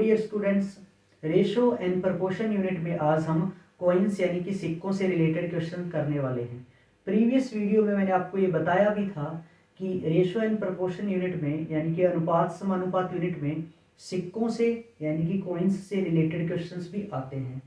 Dear students, ratio and proportion unit में आज हम कॉइन्स यानी कि सिक्कों से रिलेटेड क्वेश्चन करने वाले हैं। प्रीवियस वीडियो में मैंने आपको ये बताया भी था कि रेशो एंड प्रपोर्शन यूनिट में यानी कि अनुपात समानुपात यूनिट में सिक्कों से यानी कि कॉइन्स से रिलेटेड क्वेश्चंस भी आते हैं।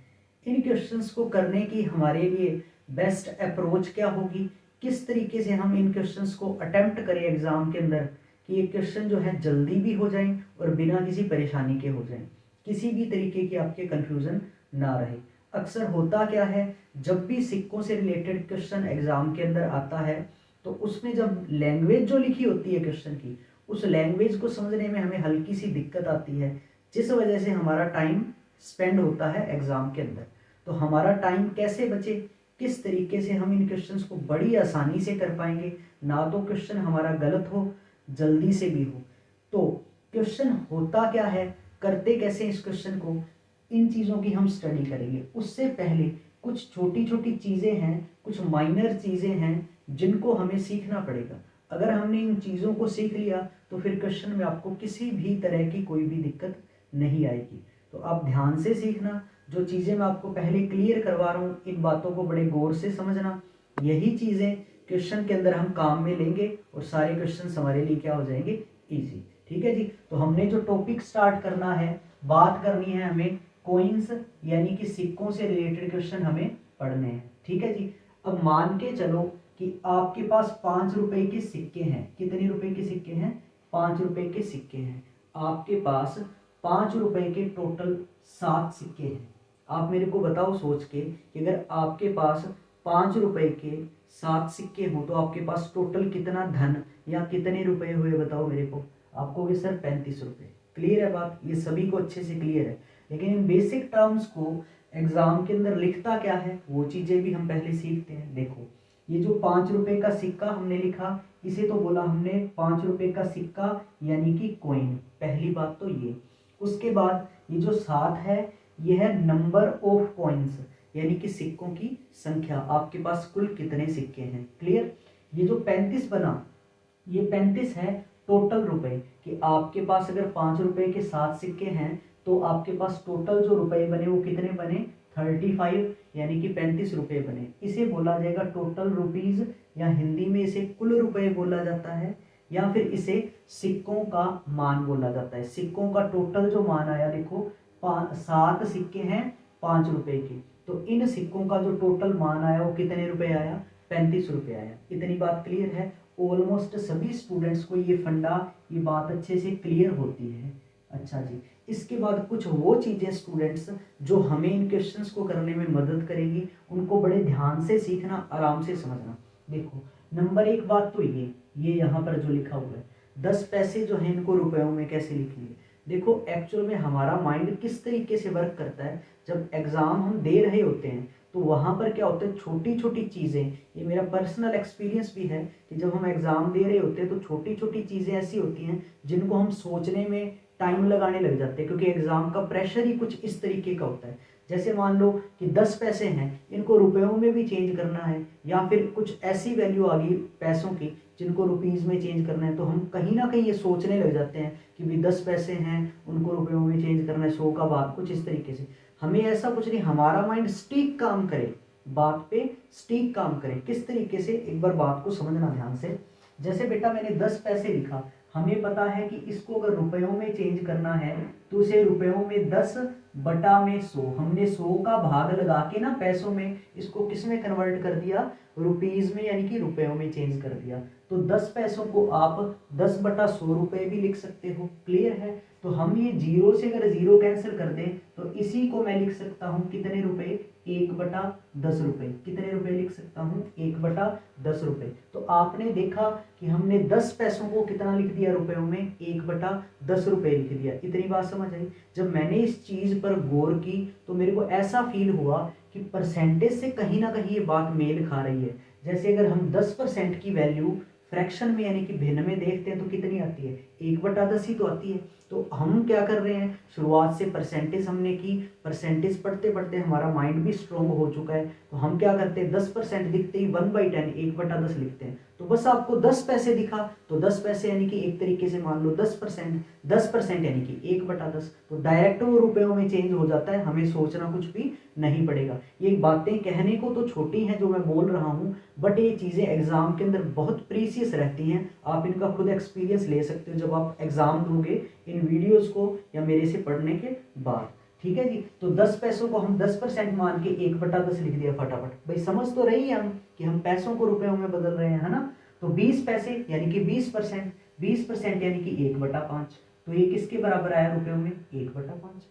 इन क्वेश्चंस को करने की हमारे लिए बेस्ट अप्रोच क्या होगी, किस तरीके से हम इन क्वेश्चंस को अटेम्प्ट करें एग्जाम के अंदर कि ये क्वेश्चन जो है जल्दी भी हो जाएं और बिना किसी परेशानी के हो जाएं, किसी भी तरीके की आपके कंफ्यूजन ना रहे। अक्सर होता क्या है, जब भी सिक्कों से रिलेटेड क्वेश्चन एग्जाम के अंदर आता है तो उसमें जब लैंग्वेज जो लिखी होती है क्वेश्चन की, उस लैंग्वेज को समझने में हमें हल्की सी दिक्कत आती है, जिस वजह से हमारा टाइम स्पेंड होता है एग्जाम के अंदर। तो हमारा टाइम कैसे बचे, किस तरीके से हम इन क्वेश्चंस को बड़ी आसानी से कर पाएंगे, ना तो क्वेश्चन हमारा गलत हो जल्दी से भी हो। तो क्वेश्चन होता क्या है, करते कैसे इस क्वेश्चन को, इन चीज़ों की हम स्टडी करेंगे। उससे पहले कुछ छोटी छोटी चीज़ें हैं, कुछ माइनर चीज़ें हैं जिनको हमें सीखना पड़ेगा। अगर हमने इन चीज़ों को सीख लिया तो फिर क्वेश्चन में आपको किसी भी तरह की कोई भी दिक्कत नहीं आएगी। तो आप ध्यान से सीखना, जो चीज़ें मैं आपको पहले क्लियर करवा रहा हूँ इन बातों को बड़े गौर से समझना। यही चीज़ें क्वेश्चन के अंदर हम काम में लेंगे और सारे क्वेश्चन हमारे लिए क्या हो जाएंगे, इजी। ठीक है जी। तो हमने जो टॉपिक स्टार्ट करना है, बात करनी है हमें कॉइन्स यानी कि सिक्कों से रिलेटेड क्वेश्चन हमें पढ़ने हैं। ठीक है जी। अब मान के चलो कि आपके पास 5 रुपए के सिक्के हैं। कितने रुपए के सिक्के हैं? 5 रुपए के सिक्के हैं। आपके पास 5 रुपए के टोटल 7 सिक्के हैं। आप मेरे को बताओ सोच के कि अगर आपके पास 5 रुपए के 7 सिक्के हो तो आपके पास टोटल कितना धन या कितने रुपए हुए, बताओ मेरे को। आपको भी सर 35 रुपए। क्लियर है बात, ये सभी को अच्छे से क्लियर है। लेकिन इन बेसिक टर्म्स को एग्जाम के अंदर लिखता क्या है वो चीजें भी हम पहले सीखते हैं। देखो, ये जो 5 रुपए का सिक्का हमने लिखा, इसे तो बोला हमने 5 रुपए का सिक्का यानी कि कॉइन। पहली बात तो ये। उसके बाद ये जो 7 है, ये है नंबर ऑफ कॉइन्स यानी कि सिक्कों की संख्या। आपके पास कुल कितने सिक्के हैं। क्लियर। ये जो 35 बना, ये 35 है टोटल रुपए कि आपके पास अगर 5 रुपए के 7 सिक्के हैं तो आपके पास टोटल जो रुपए बने वो कितने बने, 35 यानी कि 35 रुपए बने। इसे बोला जाएगा टोटल रुपीज, या हिंदी में इसे कुल रुपए बोला जाता है, या फिर इसे सिक्कों का मान बोला जाता है। सिक्कों का टोटल जो मान आया, देखो 7 सिक्के हैं 5 रुपए के, तो इन सिक्कों का जो टोटल मान आया वो कितने रुपए आया, 35 रुपए आया। इतनी बात क्लियर है। ऑलमोस्ट सभी स्टूडेंट्स को ये फंडा, ये बात अच्छे से क्लियर होती है। अच्छा जी। इसके बाद कुछ वो चीजें स्टूडेंट्स जो हमें इन क्वेश्चंस को करने में मदद करेगी, उनको बड़े ध्यान से सीखना, आराम से समझना। देखो, नंबर 1 बात तो ये यहाँ पर जो लिखा हुआ है 10 पैसे जो है इनको रुपयों में कैसे लिखेंगे। देखो, एक्चुअल में हमारा माइंड किस तरीके से वर्क करता है, जब एग्जाम हम दे रहे होते हैं तो वहां पर क्या होता है, छोटी छोटी चीजें, ये मेरा पर्सनल एक्सपीरियंस भी है कि जब हम एग्जाम दे रहे होते हैं तो छोटी छोटी चीजें ऐसी होती हैं जिनको हम सोचने में टाइम लगाने लग जाते हैं, क्योंकि एग्जाम का प्रेशर ही कुछ इस तरीके का होता है। जैसे मान लो कि 10 पैसे हैं, इनको रुपयों में भी चेंज करना है, या फिर कुछ ऐसी वैल्यू आ गई पैसों की जिनको रुपीज में चेंज करना है, तो हम कहीं ना कहीं ये सोचने लग जाते हैं कि भी 10 पैसे हैं उनको रुपयों में चेंज करना है, 100 का बात, कुछ इस तरीके से। हमें ऐसा कुछ नहीं, हमारा माइंड स्टिक काम करे, बात पे स्टिक काम करे। किस तरीके से, एक बार बात को समझना ध्यान से। जैसे बेटा मैंने 10 पैसे लिखा, हमें पता है कि इसको अगर रुपयों में चेंज करना है तो उसे रुपयों में 10 बटा में 100, हमने 100 का भाग लगा के ना पैसों में, इसको किस में कन्वर्ट कर दिया, रुपीज में, यानी कि रुपयों में चेंज कर दिया। तो 10 पैसों को आप 10 बटा 100 रुपए भी लिख सकते हो। क्लियर है। तो हम ये जीरो से अगर जीरो कैंसिल कर दें तो इसी को मैं लिख सकता हूँ कितने रुपए, 1 बटा 10 रुपए। कितने रुपए लिख सकता हूँ, 1 बटा 10 रुपए। तो आपने देखा कि हमने 10 पैसों को कितना लिख दिया रुपयों में, 1 बटा 10 रुपए लिख दिया। इतनी बात समझ आई। जब मैंने इस चीज पर गौर की तो मेरे को ऐसा फील हुआ कि परसेंटेज से कहीं ना कहीं ये बात मेल खा रही है। जैसे अगर हम 10% की वैल्यू फ्रैक्शन में यानी कि भिन्न में देखते हैं तो कितनी आती है, 1 बटा 10 ही तो आती है। तो हम क्या कर रहे हैं, शुरुआत से परसेंटेज हमने की, परसेंटेज पढ़ते पढ़ते हमारा माइंड भी स्ट्रोंग हो चुका है, तो हम क्या करते हैं, 10% दिखते ही 1/10 1 बटा 10 लिखते हैं। तो बस आपको 10 पैसे दिखा, तो 10 पैसे यानी कि एक तरीके से मान लो 10%, 10% यानी कि 1/10, तो डायरेक्ट वो रुपयों में चेंज हो जाता है, हमें सोचना कुछ भी नहीं पड़ेगा। ये बातें कहने को तो छोटी हैं जो मैं बोल रहा हूँ, बट ये चीज़ें एग्जाम के अंदर बहुत प्रीसियस रहती हैं। आप इनका खुद एक्सपीरियंस ले सकते हो जब आप एग्जाम दोगे इन वीडियोज़ को या मेरे से पढ़ने के बाद। ठीक है जी, तो 10 पैसों को हम 10% मान के 1/10 लिख दिया फटाफट। भाई समझ तो रही है हम कि हम पैसों को रुपयों में बदल रहे हैं, है ना। तो 20 पैसे यानी कि 20%, 20% यानी कि 1/5, तो ये किसके बराबर आया रुपयों में? 1/5।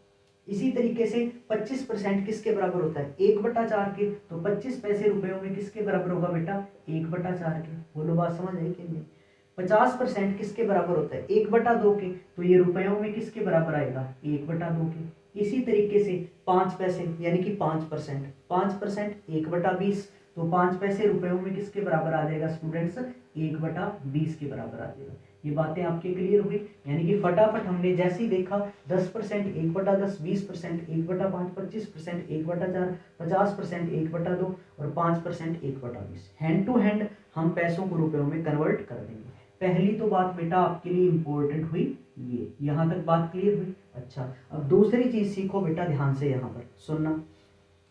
इसी तरीके से 25% किसके बराबर होता है? 1/4 के, तो 25 पैसे रुपयों में किसके बराबर होगा बेटा? 1/4 के। बोलो बात समझ आई कि नहीं? 50% किसके बराबर होता है? 1/2 के, तो ये रुपयों में किसके बराबर आएगा? 1/2 के। इसी तरीके से 5 पैसे यानी कि 5%, 5% 1/20, तो 5 पैसे रुपयों में किसके बराबर आ जाएगा स्टूडेंट्स? 1/20 के बराबर आ जाएगा। ये बातें आपके क्लियर हुई? यानी कि फटाफट हमने जैसे ही देखा 10% 1/10, 20% 1/5, 25% 1/4, 50% 1/2 और 5% 1/20। हैंड टू हैंड हम पैसों को रुपयों में कन्वर्ट कर देंगे। पहली तो बात बेटा आपके लिए इंपॉर्टेंट हुई, ये यहां तक बात क्लियर हुई। अच्छा, अब दूसरी चीज सीखो बेटा, ध्यान से यहां पर सुनना।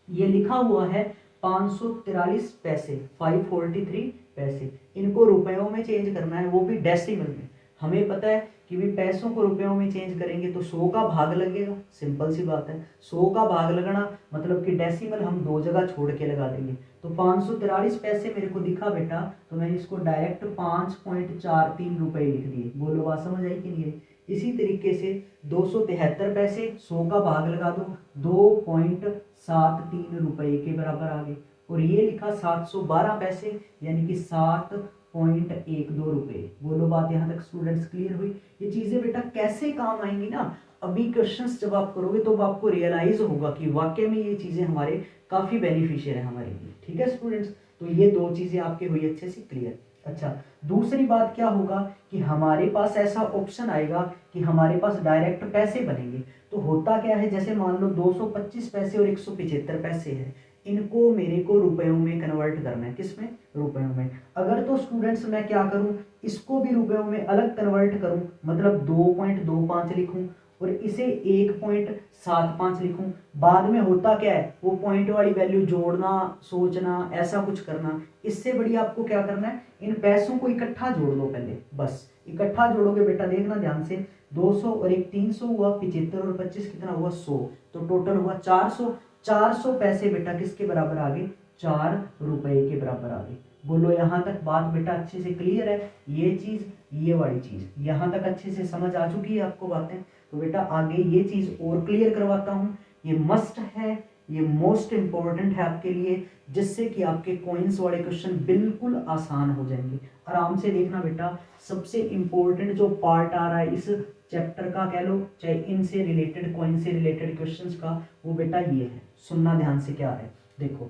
ये लिखा हुआ है 543 पैसे, 543 पैसे, इनको रुपयों में चेंज करना है, वो भी डेसिमल में। हमें पता है कि भी पैसों को रुपयों में चेंज करेंगे तो 100 का भाग लगेगा, सिंपल सी बात है। 100 का भाग लगना मतलब कि डेसिमल हम 2 जगह छोड़ के लगा देंगे। तो 543 पैसे मेरे को दिखा बेटा, तो मैंने इसको डायरेक्ट 5.43 रुपए लिख दिए। बोलो बात समझ आई कि नहीं है? इसी तरीके से 273 पैसे, 100 का भाग लगा दो, 2.73 रुपए के बराबर आ गए। और ये लिखा 712 पैसे यानी कि 7.12 रुपए। बोलो बात यहाँ तक स्टूडेंट्स क्लियर हुई? ये चीजें बेटा कैसे काम आएंगी ना, अभी क्वेश्चंस जब आप करोगे तो आपको रियलाइज होगा कि वाकई में ये चीजें हमारे काफी बेनिफिशियल है हमारे लिए। ठीक है स्टूडेंट्स, तो ये दो चीजें आपके हुई अच्छे से क्लियर। अच्छा, दूसरी बात क्या होगा कि हमारे पास ऐसा ऑप्शन आएगा कि हमारे पास डायरेक्ट पैसे बनेंगे। तो होता क्या है, जैसे मान लो 225 पैसे और 175 पैसे है, इनको मेरे को रुपयों में कन्वर्ट करना है। किसमें? रुपयों में। अगर तो स्टूडेंट्स मैं क्या करूं, इसको भी रुपयों में अलग कन्वर्ट करूं, मतलब 2.25 लिखूं और इसे 1.75 लिखूं। बाद में होता क्या है, वो पॉइंट वाली वैल्यू जोड़ना, सोचना, ऐसा कुछ करना। इससे बढ़िया आपको क्या करना है, इन पैसों को इकट्ठा जोड़ लो पहले। बस इकट्ठा जोड़ोगे बेटा, देखना ध्यान से, 200 और एक 300 हुआ, 75 और 25 कितना हुआ? 100, तो टोटल हुआ 400। 400 पैसे बेटा किसके बराबर आ गए? 4 रुपए के बराबर आ गए। बोलो यहाँ तक बात बेटा अच्छे से क्लियर है? ये चीज, ये वाली चीज यहाँ तक अच्छे से समझ आ चुकी है आपको बातें? तो बेटा आगे ये चीज और क्लियर करवाता हूँ। ये मस्ट है, ये मोस्ट इंपॉर्टेंट है आपके लिए, जिससे कि आपके कॉइंस वाले क्वेश्चन बिल्कुल आसान हो जाएंगे। आराम से देखना बेटा, सबसे इंपॉर्टेंट जो पार्ट आ रहा है इस चैप्टर का, कह लो चाहे इनसे रिलेटेड, कॉइन से रिलेटेड क्वेश्चंस का, वो बेटा ये है। सुनना ध्यान से क्या है, देखो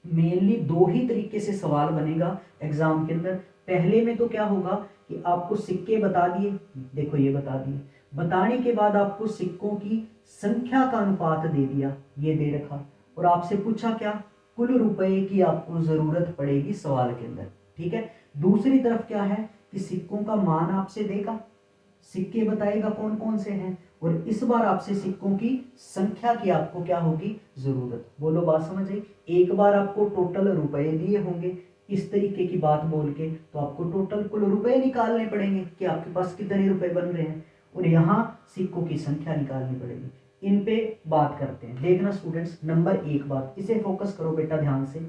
मेनली दो ही तरीके से सवाल बनेगा एग्जाम के अंदर। पहले में तो क्या होगा कि आपको सिक्के बता दिए, देखो ये बता दिए, बताने के बाद आपको सिक्कों की संख्या का अनुपात दे दिया, ये दे रखा, और आपसे पूछा क्या, कुल रुपए की आपको जरूरत पड़ेगी सवाल के अंदर। ठीक है, दूसरी तरफ क्या है कि सिक्कों का मान आपसे देगा, सिक्के बताएगा कौन कौन से हैं, और इस बार आपसे सिक्कों की संख्या की आपको क्या होगी, जरूरत। बोलो बात समझ आई? एक बार आपको टोटल रुपए दिए होंगे इस तरीके की बात बोल के, तो आपको टोटल कुल रुपए निकालने पड़ेंगे कि आपके पास कितने रुपए बन रहे हैं, और यहाँ सिक्कों की संख्या निकालनी पड़ेगी। इन पे बात करते हैं। देखना स्टूडेंट्स, नंबर 1 बात, इसे फोकस करो बेटा ध्यान से।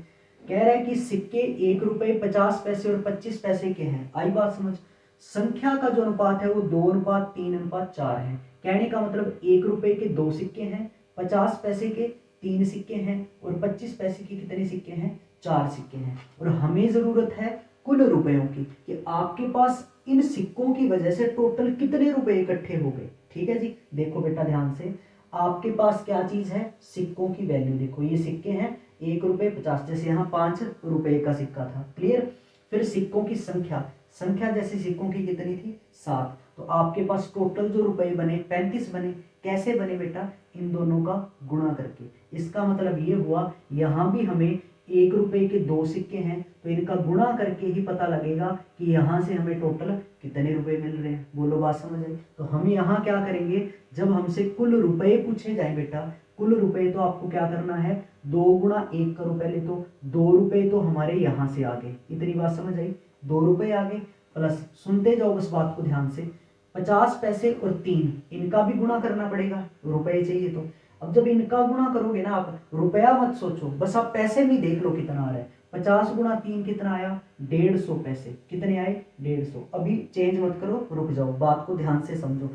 कह रहा है कि सिक्के 1 रुपए 50 पैसे और 25 पैसे के हैं। आई बात समझ? संख्या का जो अनुपात है वो 2:3:4 है। कहने का मतलब 1 रुपए के 2 सिक्के हैं, 50 पैसे के 3 सिक्के हैं, और 25 पैसे के कितने सिक्के हैं? 4 सिक्के हैं। और हमें जरूरत है कुल रुपयों की, कि आपके पास इन सिक्कों की वजह से टोटल कितने रुपए इकट्ठे हो गए। ठीक है जी, देखो बेटा ध्यान से, आपके पास क्या चीज है, सिक्कों की वैल्यू। देखो ये सिक्के हैं 1 रुपए 50, जैसे यहाँ 5 रुपए का सिक्का था, क्लियर। फिर सिक्कों की संख्या, संख्या जैसे सिक्कों की कितनी थी? 7। तो आपके पास टोटल जो रुपए बने 35 बने। कैसे बने बेटा? इन दोनों का गुणा करके। इसका मतलब ये हुआ यहाँ भी हमें ₹1 के 2 सिक्के हैं, तो इनका गुणा करके ही पता लगेगा कि यहाँ से हमें टोटल कितने रुपए मिल रहे हैं। बोलो बात समझ आई। तो हम यहाँ क्या करेंगे, जब हमसे कुल रुपए पूछे जाए बेटा, कुल रुपए, तो आपको क्या करना है, 2 गुणा 1 करो पहले। तो 2 रुपए तो हमारे यहाँ से आ गए, इतनी बात समझ आई, 2 रुपए आ गए। प्लस सुनते जाओ बस बात को ध्यान से, 50 पैसे और 3, इनका भी गुणा करना पड़ेगा, रुपए चाहिए तो। अब जब इनका गुणा करोगे ना आप, रुपया मत सोचो, बस आप पैसे में देख लो कितना आ रहा है। 50 गुणा 3 कितना आया, 150 पैसे। कितने आए, 150। अभी चेंज मत करो, रुक जाओ, बात को ध्यान से समझो।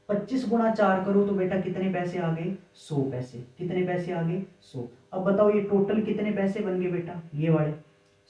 25 गुणा 4 करो तो बेटा कितने पैसे आ गए, 100 पैसे। कितने पैसे आ गए, 100। अब बताओ ये टोटल कितने पैसे बन गए बेटा, ये वाले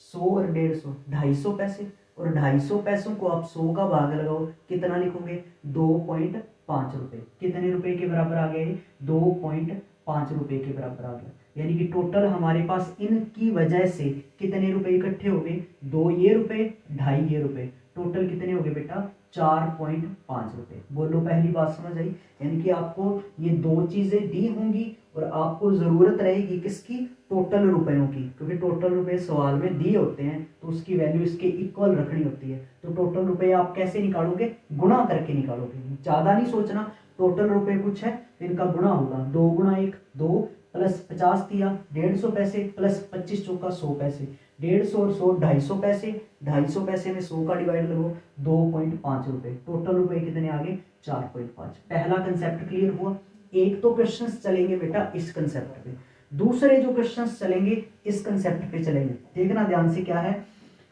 100 और 150, 250 पैसे। और 250 पैसों को आप 100 का भाग लगाओ, कितना लिखोगे, 2.5 रुपए। कितने रुपए के बराबर आ गए, 2.5 रुपए के बराबर आ गया। यानी कि टोटल हमारे पास इनकी वजह से कितने रुपए इकट्ठे हो गए, 2 ये रुपए, 2.5 ये रुपए, टोटल कितने हो गए बेटा, 4.5 रुपए। बोलो पहली बात समझ आई। यानी कि आपको ये 2 चीजें दी होंगी और आपको जरूरत रहेगी किसकी, टोटल रुपयों की, क्योंकि टोटल रुपए सवाल में दिए होते हैं तो उसकी वैल्यू इसके इक्वल रखनी होती है। तो टोटल रुपए आप कैसे निकालोगे, गुणा करके निकालोगे, ज्यादा नहीं सोचना। टोटल रुपए कुछ है तो इनका गुणा होगा, 2 गुणा 1 2, प्लस 50 दिया 150 पैसे, प्लस 25 चौका 100 पैसे, 150 और 100 250 पैसे, 250 पैसे में 100 का डिवाइड करो, 2.5 रुपए। टोटल रुपए कितने आ गए, 4.5। पहला कंसेप्ट क्लियर हुआ। एक तो क्वेश्चंस चलेंगे बेटा इस कंसेप्ट पे, दूसरे जो क्वेश्चंस चलेंगे इस कंसेप्ट पे चलेंगे। देखना ध्यान से, क्या है,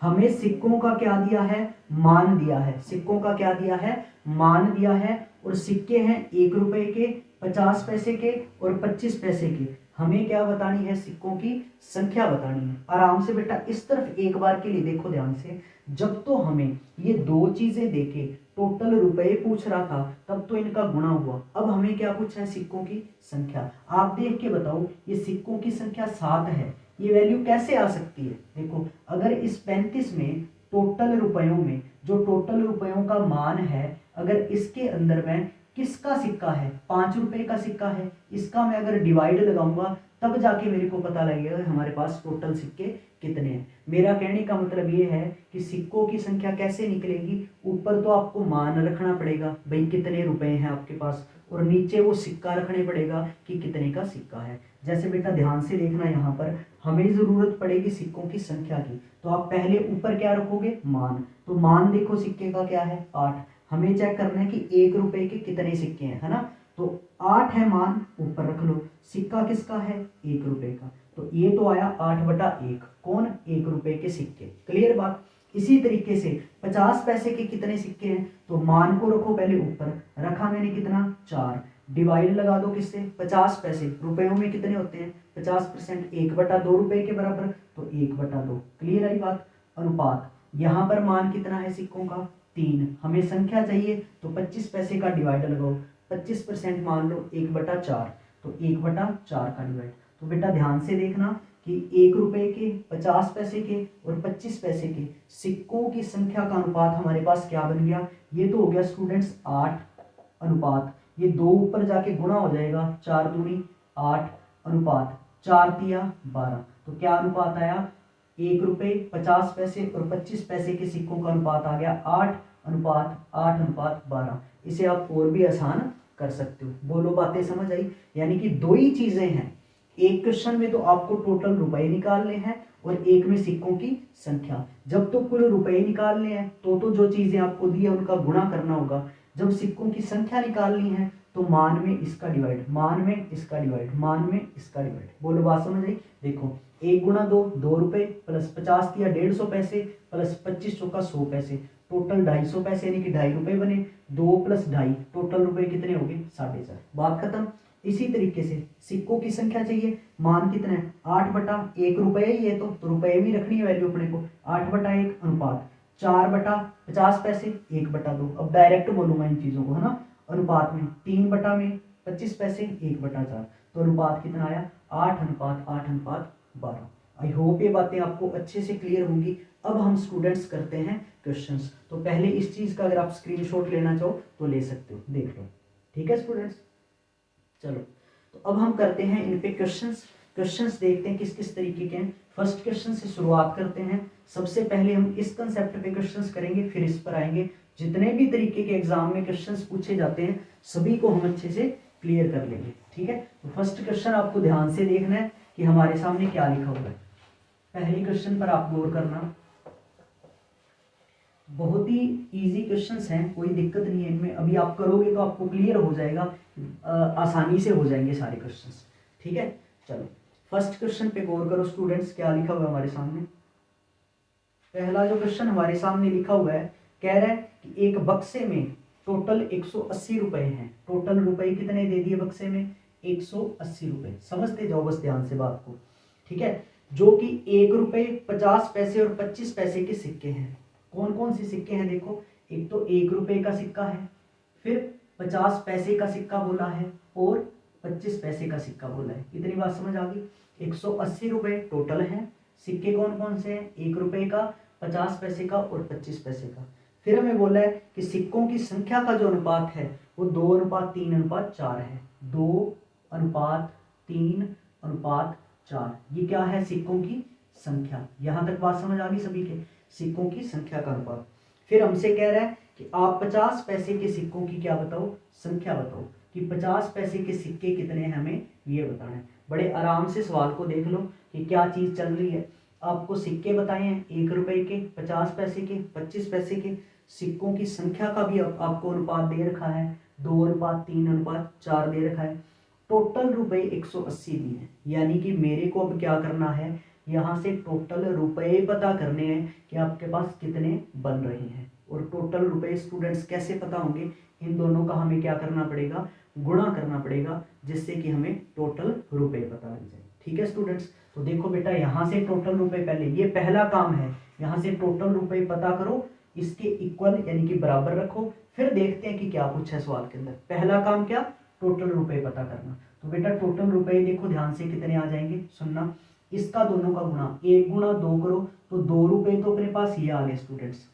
हमें सिक्कों का क्या दिया है, मान दिया है। सिक्कों का क्या दिया है, मान दिया है। और सिक्के हैं 1 रुपए के, 50 पैसे के और 25 पैसे के। हमें क्या बतानी है, सिक्कों की संख्या बतानी है। आराम से बेटा इस तरफ एक बार के लिए देखो ध्यान से। जब तो हमें ये 2 चीजें देके टोटल रुपए पूछ रहा था, तब तो इनका गुणा हुआ। अब हमें क्या पूछा है, सिक्कों की संख्या। आप देख के बताओ, ये सिक्कों की संख्या 7 है, ये वैल्यू कैसे आ सकती है। देखो, अगर इस 35 में टोटल रुपयों में जो टोटल रुपयों का मान है, अगर इसके अंदर में किसका सिक्का है, 5 रुपए का सिक्का है, इसका मैं अगर डिवाइड लगाऊंगा तब जाके मेरे को पता लगेगा हमारे पास टोटल सिक्के कितने हैं। मेरा कहने का मतलब ये है कि सिक्कों की संख्या कैसे निकलेगी, ऊपर तो आपको मान रखना पड़ेगा भाई कितने रुपए हैं आपके पास, और नीचे वो सिक्का रखने पड़ेगा कि कितने का सिक्का है। जैसे बेटा ध्यान से देखना, यहाँ पर हमें जरूरत पड़ेगी सिक्कों की संख्या की, तो आप पहले ऊपर क्या रखोगे, मान। तो मान देखो सिक्के का क्या है, 8। हमें चेक करना है कि 1 रुपए के कितने सिक्के हैं, है ना। तो 8 है मान, ऊपर रख लो। सिक्का किसका है, 1 रुपए का, तो ये तो आया 8/1। कौन, 1 रुपए के सिक्के। क्लियर बात। इसी तरीके से 50 पैसे के कितने सिक्के हैं, तो मान को रखो पहले ऊपर, रखा मैंने कितना, 4। डिवाइड लगा दो किससे, 50 पैसे रुपयों में कितने होते हैं, 50%, 1/2 रुपए के बराबर, तो 1/2। क्लियर आई बात। अनुपात, यहाँ पर मान कितना है सिक्कों का, 3। हमें संख्या चाहिए तो 25 पैसे का डिवाइड लगाओ, 25% मान लो 1/4, तो 1/4 का डिवाइड। तो बेटा ध्यान से देखना कि 1 रुपए के, 50 पैसे के और 25 पैसे के सिक्कों की संख्या का अनुपात हमारे पास क्या बन गया, ये तो हो गया स्टूडेंट्स 8 अनुपात, ये 2 ऊपर जाके गुणा हो जाएगा, 4 दूनी 8 अनुपात 4 तिया 12। तो क्या अनुपात आया, 1 रुपए 50 पैसे और 25 पैसे के सिक्कों का अनुपात आ गया 8:8:12। इसे आप और भी आसान कर सकते हो। बोलो बातें समझ आई। यानी कि 2 ही चीजें हैं, एक क्वेश्चन में तो आपको टोटल रुपए निकालने हैं और एक में सिक्कों की संख्या। जब तो कुल रुपए निकालने हैं तो जो चीजें आपको दी है उनका गुणा करना होगा। जब सिक्कों की संख्या निकालनी है तो मान में इसका डिवाइड, मान में इसका डिवाइड, मान में इसका डिवाइड। बोलो बात समझ आई। देखो 1 गुणा 2 2 रुपए, प्लस 50 दिया 150 पैसे, प्लस 25 चौका 100 पैसे, टोटल 250 पैसे यानी कि 2.5 रुपए बने। 2 + 2.5 टोटल रुपए कितने हो गए, 4.5। बात खत्म। इसी तरीके से सिक्कों की संख्या चाहिए, मान कितना है, 8/1 रुपए ही है तो रुपए में रखनी है वैल्यू अपने को, 8/1 अनुपात 4/50 पैसे 1/2। अब डायरेक्ट बोलूंगा इन चीजों को, है ना। अनुपात में 3/25 पैसे 1/4, तो अनुपात कितना आया, 8:8:12। आई होप ये बातें आपको अच्छे से क्लियर होंगी। अब हम स्टूडेंट्स करते हैं क्वेश्चंस। तो पहले इस चीज का अगर आप स्क्रीनशॉट लेना चाहो तो ले सकते हो, देख लो। ठीक है स्टूडेंट्स, चलो तो अब हम करते हैं इन पे क्वेश्चंस देखते हैं किस किस तरीके के हैं। फर्स्ट क्वेश्चन से शुरुआत करते हैं। सबसे पहले हम इस कंसेप्ट पे क्वेश्चंस करेंगे, फिर इस पर आएंगे। जितने भी तरीके के एग्जाम में क्वेश्चंस पूछे जाते हैं सभी को हम अच्छे से क्लियर कर लेंगे, ठीक है। तो फर्स्ट क्वेश्चन आपको ध्यान से देखना है कि हमारे सामने क्या लिखा हुआ है। पहले क्वेश्चन पर आप गौर करना, बहुत ही इजी क्वेश्चंस हैं, कोई दिक्कत नहीं है इनमें। अभी आप करोगे तो आपको क्लियर हो जाएगा, आसानी से हो जाएंगे सारे क्वेश्चंस, ठीक है। चलो फर्स्ट क्वेश्चन पे गौर करो स्टूडेंट्स, क्या लिखा हुआ है हमारे सामने। पहला जो क्वेश्चन हमारे सामने लिखा हुआ है, कह रहा है कि एक बक्से में टोटल 180 रुपए हैं। टोटल रुपए कितने दे दिए बक्से में? 180 रुपए। समझते जाओ बस ध्यान से बात को, ठीक है। जो कि 1 रुपए, 50 पैसे और 25 पैसे के सिक्के हैं। कौन कौन से सिक्के हैं देखो, एक तो 1 रुपए का सिक्का है, फिर 50 पैसे का सिक्का बोला है और 25 पैसे का सिक्का बोला है। इतनी बात समझ आ गई। 180 रुपए टोटल है। सिक्के कौन कौन से हैं? 1 रुपए का, 50 पैसे का और 25 पैसे का। फिर हमें बोला है कि सिक्कों की संख्या का जो अनुपात है वो 2:3:4 है। 2:3:4। ये क्या है? सिक्कों की संख्या। यहां तक बात समझ आ गई सभी के? सिक्कों की संख्या का अनुपात। फिर हमसे कह रहा है कि आप 50 पैसे के सिक्कों की क्या बताओ? संख्या बताओ कि 50 पैसे के सिक्के कितने हैं, हमें ये बताना है। बड़े आराम से सवाल को देख लो कि क्या चीज चल रही है। आपको सिक्के बताए हैं 1 रुपए के, 50 पैसे के, 25 पैसे के। सिक्कों की संख्या का भी आपको अनुपात दे रखा है, 2:3:4 दे रखा है। टोटल रुपए 180 दिए हैं, यानी कि मेरे को अब क्या करना है, यहाँ से टोटल रुपए पता करने हैं कि आपके पास कितने बन रहे हैं। और टोटल रुपए स्टूडेंट्स कैसे पता होंगे? इन दोनों का हमें क्या करना पड़ेगा? गुणा करना पड़ेगा, जिससे कि हमें टोटल रुपए पता लग जाए, ठीक है स्टूडेंट्स। तो देखो बेटा, यहाँ से टोटल रुपए, पहले ये पहला काम है, यहाँ से टोटल रुपए पता करो, इसके इक्वल यानी कि बराबर रखो। फिर देखते हैं कि क्या पूछा है सवाल के अंदर। पहला काम क्या? टोटल रुपए पता करना। तो बेटा टोटल रुपए देखो ध्यान से कितने आ जाएंगे, सुनना। इसका दोनों का गुणा, 1 × 2 करो तो 2 रुपए तो अपने पास ये आ गए स्टूडेंट्स,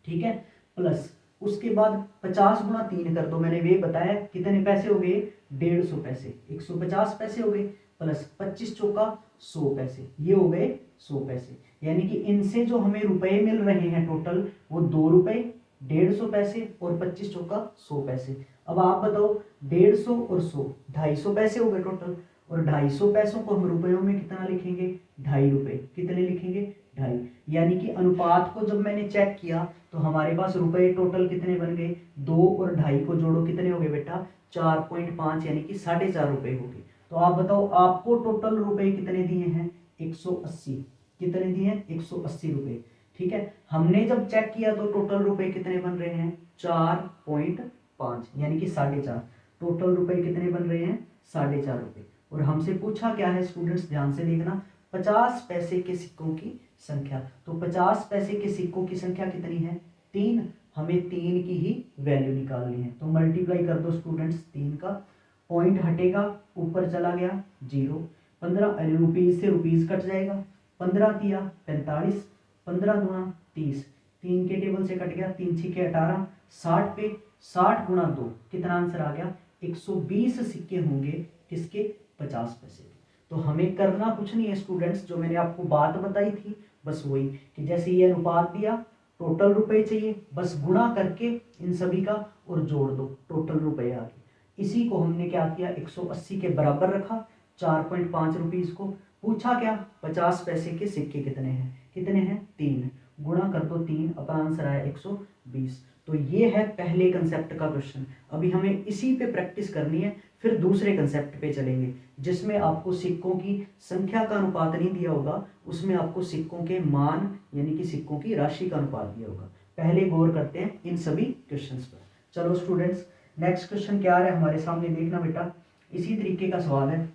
ठीक है। प्लस उसके बाद 50 × 3 कर दो, मैंने वे बताया कितने पैसे हो गए? 150 पैसे। 150 पैसे हो गए, प्लस 25 चौका 100 पैसे, ये हो गए 100 पैसे। यानी कि इनसे जो हमें रुपए मिल रहे हैं टोटल, वो 2 रुपए, 150 पैसे और 25 चौका 100 पैसे। अब आप बताओ, 150 और 100, 250 पैसे हो गए टोटल। और 250 पैसों को हम रुपयों में कितना लिखेंगे? 2.5 रुपए। कितने लिखेंगे? 2.5। यानी कि अनुपात को जब मैंने चेक किया तो हमारे पास रुपए टोटल कितने बन गए? 2 और 2.5 को जोड़ो, कितने हो गए बेटा? 4.5, यानी कि 4.5 रुपए हो गए। तो आप बताओ, आपको टोटल रुपए कितने दिए हैं? 180। कितने दिए हैं? 180 रुपए, ठीक है। हमने जब चेक किया तो टोटल रुपए कितने बन रहे हैं? 4.5, यानी कि 4.5। टोटल रुपए कितने बन रहे हैं? 4.5 रुपए। और हमसे पूछा क्या है स्टूडेंट्स, ध्यान से देखना, 50 पैसे के सिक्कों की संख्या। तो 50 पैसे के सिक्कों की संख्या कितनी है? 3। हमें 3 की ही वैल्यू निकालनी है, तो मल्टीप्लाई कर दो स्टूडेंट्स 3 का। पॉइंट हटेगा, ऊपर चला गया 0। 15 रुपीज से रुपीज कट जाएगा, 15 तिया 45, 15 दूना 30, 3 के टेबल से कट गया, 3 छीके 18, 60 पे 60 × 2, कितना आंसर आ गया? 120 सिक्के होंगे किसके? 50 पैसे। तो हमें करना कुछ नहीं है स्टूडेंट्स, जो मैंने आपको बात बताई थी बस वही, कि जैसे ये अनुपात दिया, टोटल रुपए चाहिए, बस गुणा करके इन सभी का और जोड़ दो, टोटल रुपए आ गए। इसी को हमने क्या किया? 180 के बराबर रखा, 4.5 रुपीज को। पूछा क्या? 50 पैसे के सिक्के कितने हैं? कितने हैं? 3। गुणा कर दो 3, अपना आंसर आया 120। तो ये है पहले कंसेप्ट का क्वेश्चन। अभी हमें इसी पे प्रैक्टिस करनी है, फिर दूसरे कंसेप्ट पे चलेंगे, जिसमें आपको सिक्कों की संख्या का अनुपात नहीं दिया होगा, उसमें आपको सिक्कों के मान यानी कि सिक्कों की राशि का अनुपात दिया होगा। पहले गौर करते हैं इन सभी क्वेश्चंस पर। चलो स्टूडेंट्स, नेक्स्ट क्वेश्चन क्या आ रहा है हमारे सामने, देखना बेटा। इसी तरीके का सवाल है।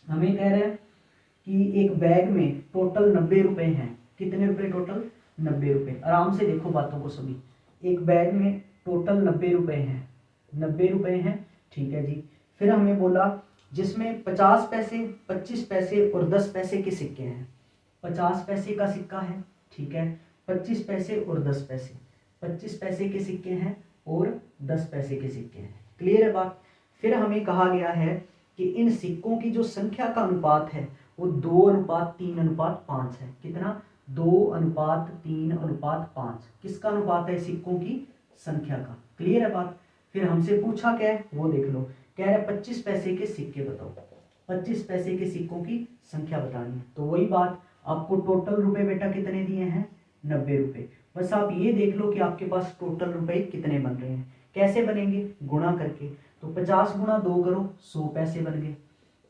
हमें कह रहे हैं कि एक बैग में टोटल 90 रुपए हैं। कितने रुपए टोटल? 90 रुपए। आराम से देखो बातों को सभी। एक बैग में टोटल 90 रुपए हैं। 90 रुपए हैं, ठीक है जी। फिर हमें बोला जिसमें 50 पैसे, 25 पैसे और 10 पैसे के सिक्के हैं। 50 पैसे का सिक्का है, ठीक है, 25 पैसे और 10 पैसे, 25 पैसे के सिक्के हैं और 10 पैसे के सिक्के हैं। क्लियर है बात? फिर हमें कहा गया है कि इन सिक्कों की जो संख्या का अनुपात है वो 2:3:5 है। कितना? 2:3:5। किसका अनुपात है? सिक्कों की संख्या का। क्लियर है बात? फिर हमसे पूछा क्या है वो देख लो। कह रहा है 25 पैसे के सिक्के बताओ। 25 पैसे के सिक्कों की संख्या बतानी है। तो वही बात, आपको टोटल रुपए बेटा कितने दिए हैं? 90 रुपए। बस आप ये देख लो कि आपके पास टोटल रुपए कितने बन रहे हैं। कैसे बनेंगे? गुणा करके। तो 50 गुणा 2 करो, 100 पैसे बन गए,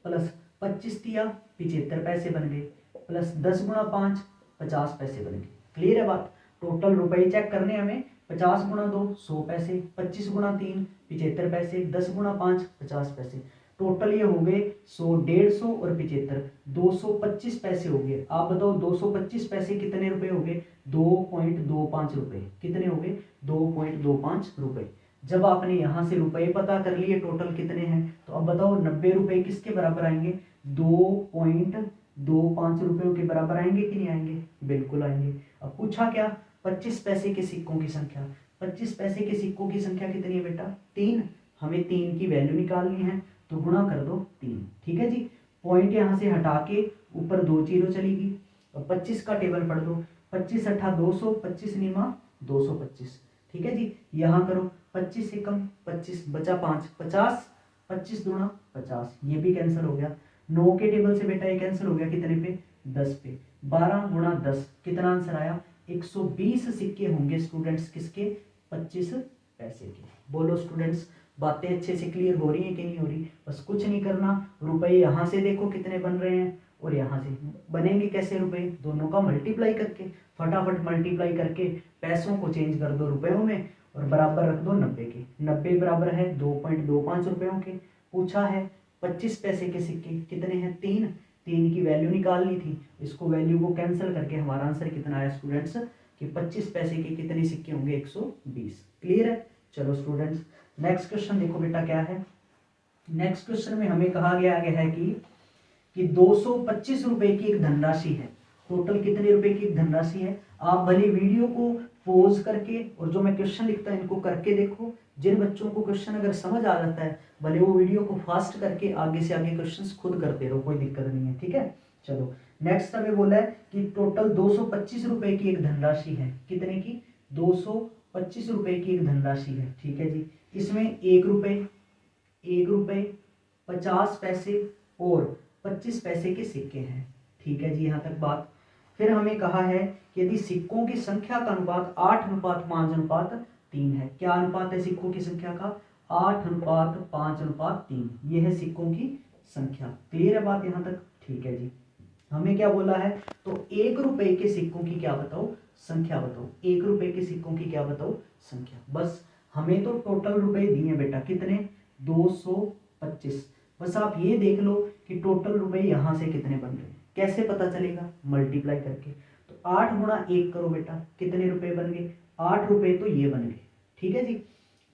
प्लस 25 दिया 75 पैसे बन गए, प्लस 10 गुणा 5 50 पैसे बन गए। क्लियर है बात? टोटल रुपए चेक करने हमें। 50 गुणा 2 100 पैसे, 25 गुणा 3 75 पैसे, 10 गुणा 5 50 पैसे। टोटल ये हो गए 100, 150 और 75, 225 पैसे हो गए। आप बताओ 225 पैसे कितने रुपए हो गए? 2.25 रुपए। कितने हो गए? 2.25 रुपए। जब आपने यहां से रुपए पता कर लिए टोटल कितने हैं, तो अब बताओ 90 रुपए किसके बराबर आएंगे? 2.25 रुपयों के बराबर आएंगे कि नहीं आएंगे? बिल्कुल आएंगे। अब पूछा क्या? 25 पैसे के सिक्कों की संख्या। 25 पैसे के सिक्कों की संख्या कितनी है बेटा? 3। हमें 3 की वैल्यू निकालनी है, तो गुणा कर दो 3। ठीक है जी। पॉइंट यहां से हटा के ऊपर 2 जीरो चलेगी। अब 25 का टेबल पढ़ दो। 25 अट्ठा 200, 25 निमा 225। ठीक है जी। यहाँ करो 25 से कम 25 बचा 5, 50, 25 दूना 50, ये भी कैंसिल हो गया। 9 के टेबल से बेटा ये कैंसिल हो गया कितने पे? 10 पे। 12 गुणा 10 कितना आंसर आया? 120 सिक्के होंगे स्टूडेंट्स किसके? 25 पैसे के। बोलो स्टूडेंट्स, बातें अच्छे से क्लियर हो रही हैं कि नहीं हो रही? बस कुछ नहीं करना, रुपए यहाँ से देखो कितने बन रहे हैं और यहाँ से बनेंगे कैसे रुपए? दोनों का मल्टीप्लाई करके। फटाफट मल्टीप्लाई करके पैसों को चेंज कर दो रुपयों में और बराबर रख दो 90 के। 90 बराबर है 2.25 रुपयों के। पूछा है 25 पैसे के सिक्के कितने हैं? 3। 3 की वैल्यू निकालनी थी, इसको वैल्यू को कैंसिल करके हमारा आंसर कितना आया स्टूडेंट्स? कि 25 पैसे के कितने सिक्के होंगे? 120। क्लियर है? चलो स्टूडेंट्स नेक्स्ट क्वेश्चन देखो बेटा क्या है। नेक्स्ट क्वेश्चन में हमें कहा गया है कि 225 रुपए की एक धनराशि है। टोटल कितने रुपए की एक धनराशि है? आप भले वीडियो को पॉज करके और जो मैं क्वेश्चन लिखता हूं इनको करके देखो। जिन बच्चों को क्वेश्चन अगर समझ आ जाता है भले वो वीडियो को फास्ट करके आगे से आगे क्वेश्चंस खुद करते रहो, कोई दिक्कत नहीं है। ठीक है। चलो नेक्स्ट हमें बोला है कि टोटल 225 रुपए की एक धनराशि है। कितने की? 225 रुपए की एक धनराशि है। ठीक है जी। इसमें 1 रुपए 50 पैसे और 25 पैसे के सिक्के हैं। ठीक है जी, यहाँ तक बात। फिर हमें कहा है कि यदि सिक्कों की संख्या का अनुपात 8:5:3 है। क्या अनुपात है सिक्कों की संख्या का? 8:5:3। ये है सिक्कों की संख्या। क्लियर है बात यहाँ तक? ठीक है जी। हमें क्या बोला है? तो 1 रुपए के सिक्कों की क्या बताओ? संख्या बताओ। 1 रुपए के सिक्कों की क्या बताओ? संख्या। बस हमें तो टोटल रुपए दिए बेटा कितने? 225। बस आप ये देख लो कि टोटल रुपए यहां से कितने बन रहे हैं। कैसे पता चलेगा? मल्टीप्लाई करके। तो 8 गुणा 1 करो बेटा, कितने रुपए बन गए? 8 रुपए तो ये बन गए। ठीक है जी।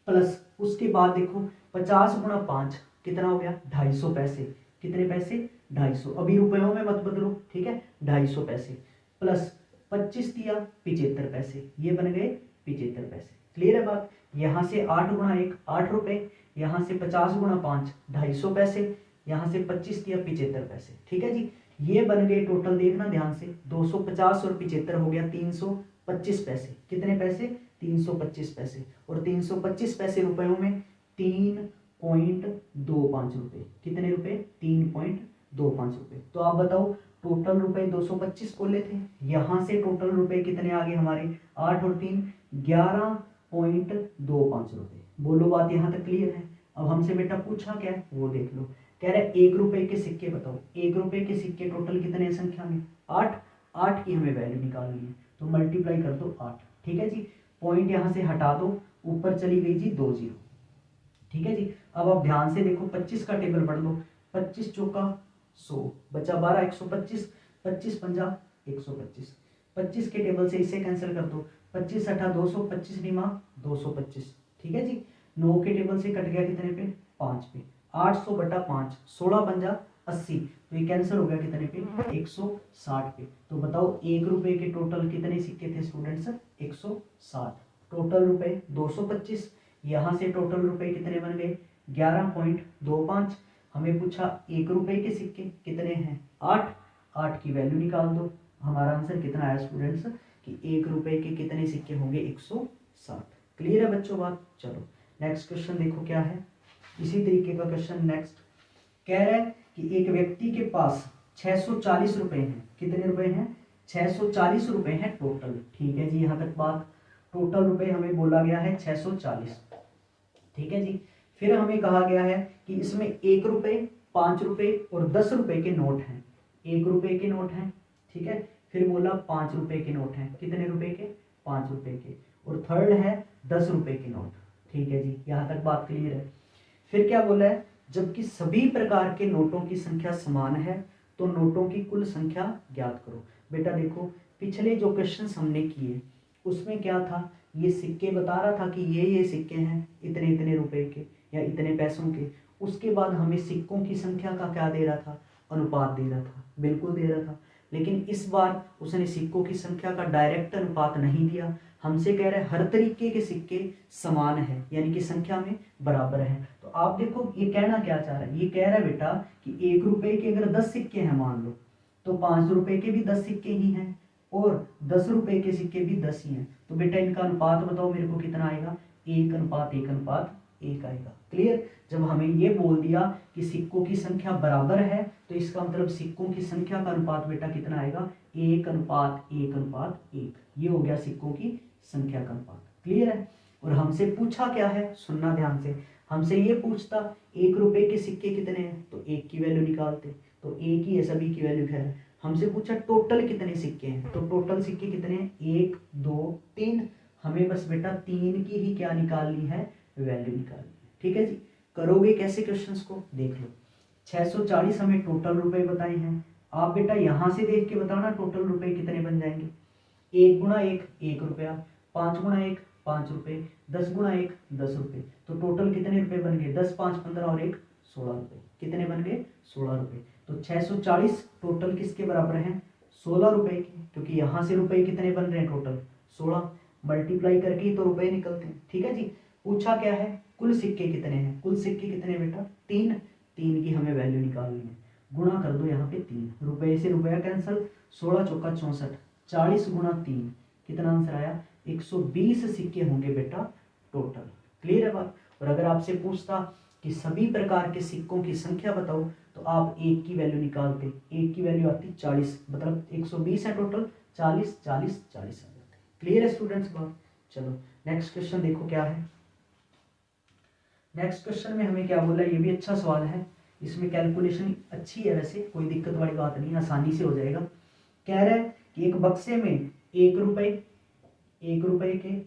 प्लस उसके बाद देखो 50 गुणा 5 कितना हो गया? 250 पैसे। कितने पैसे? 250। अभी रुपयों में मत बदलो, ठीक है। 250 पैसे प्लस 25 दिया 75 पैसे, ये बन गए 75 पैसे। क्लियर है बात? यहाँ से 8 गुणा 1 8 रुपए, यहाँ से 50 गुणा 5 250 पैसे, यहाँ से 25 दिया 75 पैसे। ठीक है जी। ये बन गए टोटल, देखना ध्यान से, 250 और 75 हो गया 325 पैसे। कितने पैसे? 325 पैसे। और 325 पैसे रुपयों में 3.25 रुपए। कितने रुपए? 3.25 रुपए। तो आप बताओ टोटल रुपए 225 बोले थे, यहां से टोटल रुपए कितने आ गए हमारे? 8 और 3 11.25 रुपए। बोलो बात यहां तक क्लियर है? अब हमसे बेटा पूछा क्या है वो देख लो। कह रहा है 1 रुपए के सिक्के बताओ। 1 रुपए के सिक्के टोटल कितने हैं संख्या में? 8। 8 की हमें वैल्यू निकालनी है, तो मल्टीप्लाई कर दो 8। ठीक है जी। पॉइंट यहां से हटा दो, ऊपर चली गई जी 2 जीरो। ठीक है जी। अब आप ध्यान से देखो 25 का टेबल पढ़ लो। 25 चौका 100 बचा 12 125, 25 पंजा 125। 25 के टेबल से इसे कैंसिल कर दो। 25 अठा 200, 25 निमा 225। ठीक है जी। 9 के टेबल से कट गया कितने पे? 5 पे। 800 बटा 5 16 पंजा 80, तो ये कैंसिल हो गया कितने पे? 160 पे। तो बताओ 1 रुपए के टोटल कितने सिक्के थे स्टूडेंट्स? 160। टोटल रुपए 225। यहाँ से टोटल रुपए कितने बन गए? 11.25। हमें पूछा 1 रुपए के सिक्के कितने हैं? 8। 8 की वैल्यू निकाल दो। हमारा आंसर कितना आया स्टूडेंट्स कि 1 रुपए के कितने सिक्के होंगे 160। क्लियर है बच्चों बात। चलो नेक्स्ट क्वेश्चन देखो क्या है। इसी तरीके का क्वेश्चन नेक्स्ट कह रहा है कि एक व्यक्ति के पास 640 रुपए हैं। कितने रुपए हैं 640 रुपए हैं टोटल। ठीक है जी, यहाँ तक बात। टोटल रुपए हमें बोला गया है 640। ठीक है जी। फिर हमें कहा गया है कि इसमें 1 रुपए 5 रुपए और 10 रुपए के नोट हैं। 1 रुपए के नोट हैं। ठीक है। फिर बोला 5 रुपए के नोट हैं। कितने रुपए के 5 रुपए के। और थर्ड है 10 रुपए के नोट। ठीक है जी, यहाँ तक बात क्लियर है। फिर क्या बोला है, जबकि सभी प्रकार के नोटों की संख्या समान है तो नोटों की कुल संख्या ज्ञात करो। बेटा देखो, पिछले जो क्वेश्चन हमने किए उसमें क्या था, ये सिक्के बता रहा था कि ये सिक्के हैं इतने इतने रुपए के या इतने पैसों के। उसके बाद हमें सिक्कों की संख्या का क्या दे रहा था, अनुपात दे रहा था। बिल्कुल दे रहा था। लेकिन इस बार उसने सिक्कों की संख्या का डायरेक्ट अनुपात नहीं दिया। हमसे कह रहा है हर तरीके के सिक्के समान है, यानी कि संख्या में बराबर है। तो आप देखो ये कहना क्या चाह रहा है, ये कह रहा है बेटा कि 1 रुपए के अगर 10 सिक्के हैं मान लो, तो 5 रुपए के भी 10 सिक्के ही हैं और 10 रुपए के सिक्के भी 10 ही हैं। तो बेटा इनका अनुपात बताओ मेरे को कितना आएगा, 1:1:1 आएगा। क्लियर। जब हमें ये बोल दिया कि सिक्कों की संख्या बराबर है तो इसका मतलब सिक्कों की संख्या का अनुपात बेटा कितना आएगा, 1:1:1। ये हो गया सिक्कों की संख्या का अनुपात। क्लियर है। और हमसे पूछा क्या है, सुनना ध्यान से। हमसे ये पूछता 1 रुपए के सिक्के कितने हैं, तो 1 की वैल्यू निकालते, तो 1 ही है, सभी की वैल्यू है। हमसे पूछा टोटल कितने सिक्के हैं, तो टोटल सिक्के कितने हैं, 1 2 3। हमें बस बेटा 3 की ही क्या निकालनी है, वैल्यू निकालनी है। ठीक है जी। करोगे कैसे क्वेश्चंस को देख लो। 640 हमें टोटल रुपए बताए हैं। आप बेटा यहां से देख के बताना टोटल रुपए कितने बन जाएंगे। 1 गुणा 1 1 रुपया, 5 गुणा 1 5 रुपए, 10 गुणा 1 10 रुपए। तो टोटल कितने रुपए बन गए, 10 5 15 और 1 16 रुपए। कितने बन गए, 16 रुपए। तो 640 टोटल किसके बराबर हैं, 16 रुपए के। क्योंकि यहाँ से रुपए कितने बन रहे हैं, टोटल 16। मल्टीप्लाई करके ही तो रुपए निकलते हैं। ठीक है जी। पूछा क्या है, कुल सिक्के कितने हैं। कुल सिक्के कितने बेटा, 3। 3 की हमें वैल्यू निकालनी है। गुणा कर दो यहाँ पे 3, रुपए से रुपया कैंसिल, 16 चौका 64, 40 गुणा 3 कितना आंसर आया, 120 सिक्के होंगे बेटा टोटल। क्लियर है बात। और अगर आपसे पूछता कि सभी प्रकार के सिक्कों की संख्या बताओ, तो आप 1 की वैल्यू निकालते। 1 की वैल्यू आती 40, मतलब 120 है टोटल, 40 40 40 आ जाते। क्लियर है स्टूडेंट्स बात। चलो नेक्स्ट क्वेश्चन देखो क्या है। नेक्स्ट क्वेश्चन में हमें क्या बोला, ये भी अच्छा सवाल है। इसमें कैलकुलेशन अच्छी है, वैसे कोई दिक्कत वाली बात नहीं, आसानी से हो जाएगा। कह रहा है कि एक बक्से में 1 रुपए के,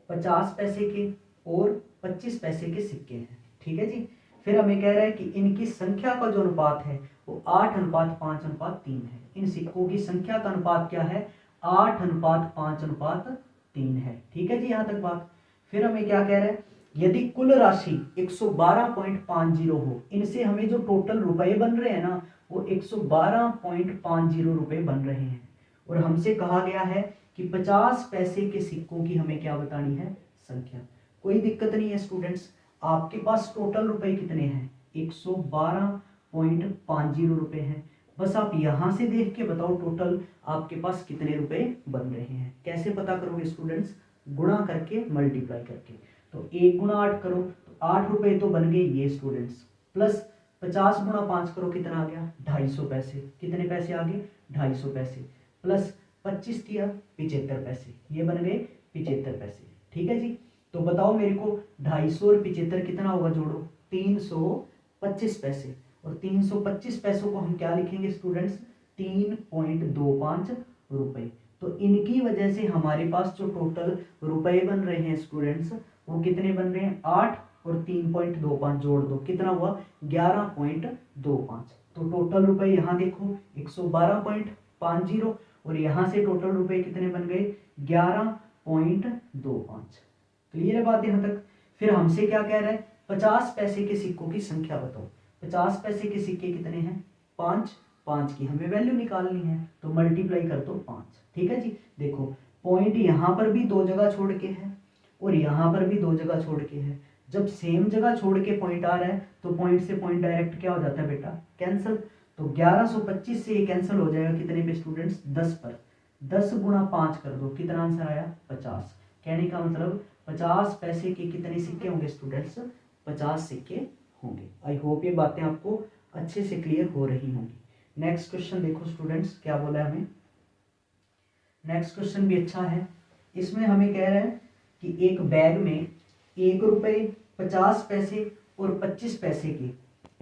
50 पैसे के और 25 पैसे के सिक्के हैं। ठीक है जी। फिर हमें कह रहा है कि इनकी संख्या का जो अनुपात है वो 8:5:3 है। इन सिक्कों की संख्या का अनुपात क्या है, 8:5:3 है। ठीक है जी, यहाँ तक बात। फिर हमें क्या कह रहा है, यदि कुल राशि 112.50 हो, इनसे हमें जो टोटल रुपए बन रहे हैं ना, वो 112.50 रुपए बन रहे हैं। और हमसे कहा गया है कि 50 पैसे के सिक्कों की हमें क्या बतानी है, संख्या। कोई दिक्कत नहीं है स्टूडेंट्स। आपके पास टोटल रुपए कितने हैं, 112.50 रुपए हैं। बस आप यहां से देख के बताओ टोटल आपके पास कितने रुपए बन रहे हैं। कैसे पता करोगे स्टूडेंट्स, गुणा करके, मल्टीप्लाई करके। तो 1 गुणा 8 करो तो 8 रुपए तो बन गए ये स्टूडेंट्स, प्लस 50 गुणा 5 करो कितना आ गया, 250 पैसे। कितने पैसे आ गए, 250 पैसे, प्लस 25 किया 75 पैसे, ये बन गए 75 पैसे। ठीक है जी। तो बताओ मेरे को 250 और 75 कितना होगा, जोड़ो 325 पैसे। और 325 पैसों को हम क्या लिखेंगे स्टूडेंट्स, 3.25 रुपए। तो इनकी वजह से हमारे पास जो टोटल रुपए बन रहे हैं स्टूडेंट्स, वो कितने बन रहे हैं, 8 और 3.25 जोड़ दो कितना हुआ, 11.25। तो टोटल रुपए यहाँ देखो 112.50 और यहाँ से टोटल रुपए कितने बन गए, 11.25। क्लियर है बात यहाँ तक। फिर हमसे क्या कह रहा है, 50 पैसे के सिक्कों की संख्या बताओ। 50 पैसे के सिक्के कितने हैं, 5। 5 की हमें वैल्यू निकालनी है, तो मल्टीप्लाई कर दो 5। ठीक है जी। देखो पॉइंट यहाँ पर भी 2 जगह छोड़ के है और यहाँ पर भी 2 जगह छोड़ के है। जब सेम जगह छोड़ के पॉइंट आ रहा है तो पॉइंट से पॉइंट डायरेक्ट क्या हो जाता है बेटा, कैंसिल। तो 1125 से ये कैंसिल हो जाएगा कितने पे स्टूडेंट्स, 10 पर। 10 गुणा 5 कर दो, कितना आंसर आया, 50। कहने का मतलब 50 पैसे के कितने सिक्के होंगे स्टूडेंट्स, 50 सिक्के होंगे। आई होप ये बातें आपको अच्छे से क्लियर हो रही होंगी। नेक्स्ट क्वेश्चन देखो स्टूडेंट्स क्या बोला है हमें। नेक्स्ट क्वेश्चन भी अच्छा है। इसमें हमें कह रहा है कि एक बैग में 1 रुपये 50 पैसे और 25 पैसे के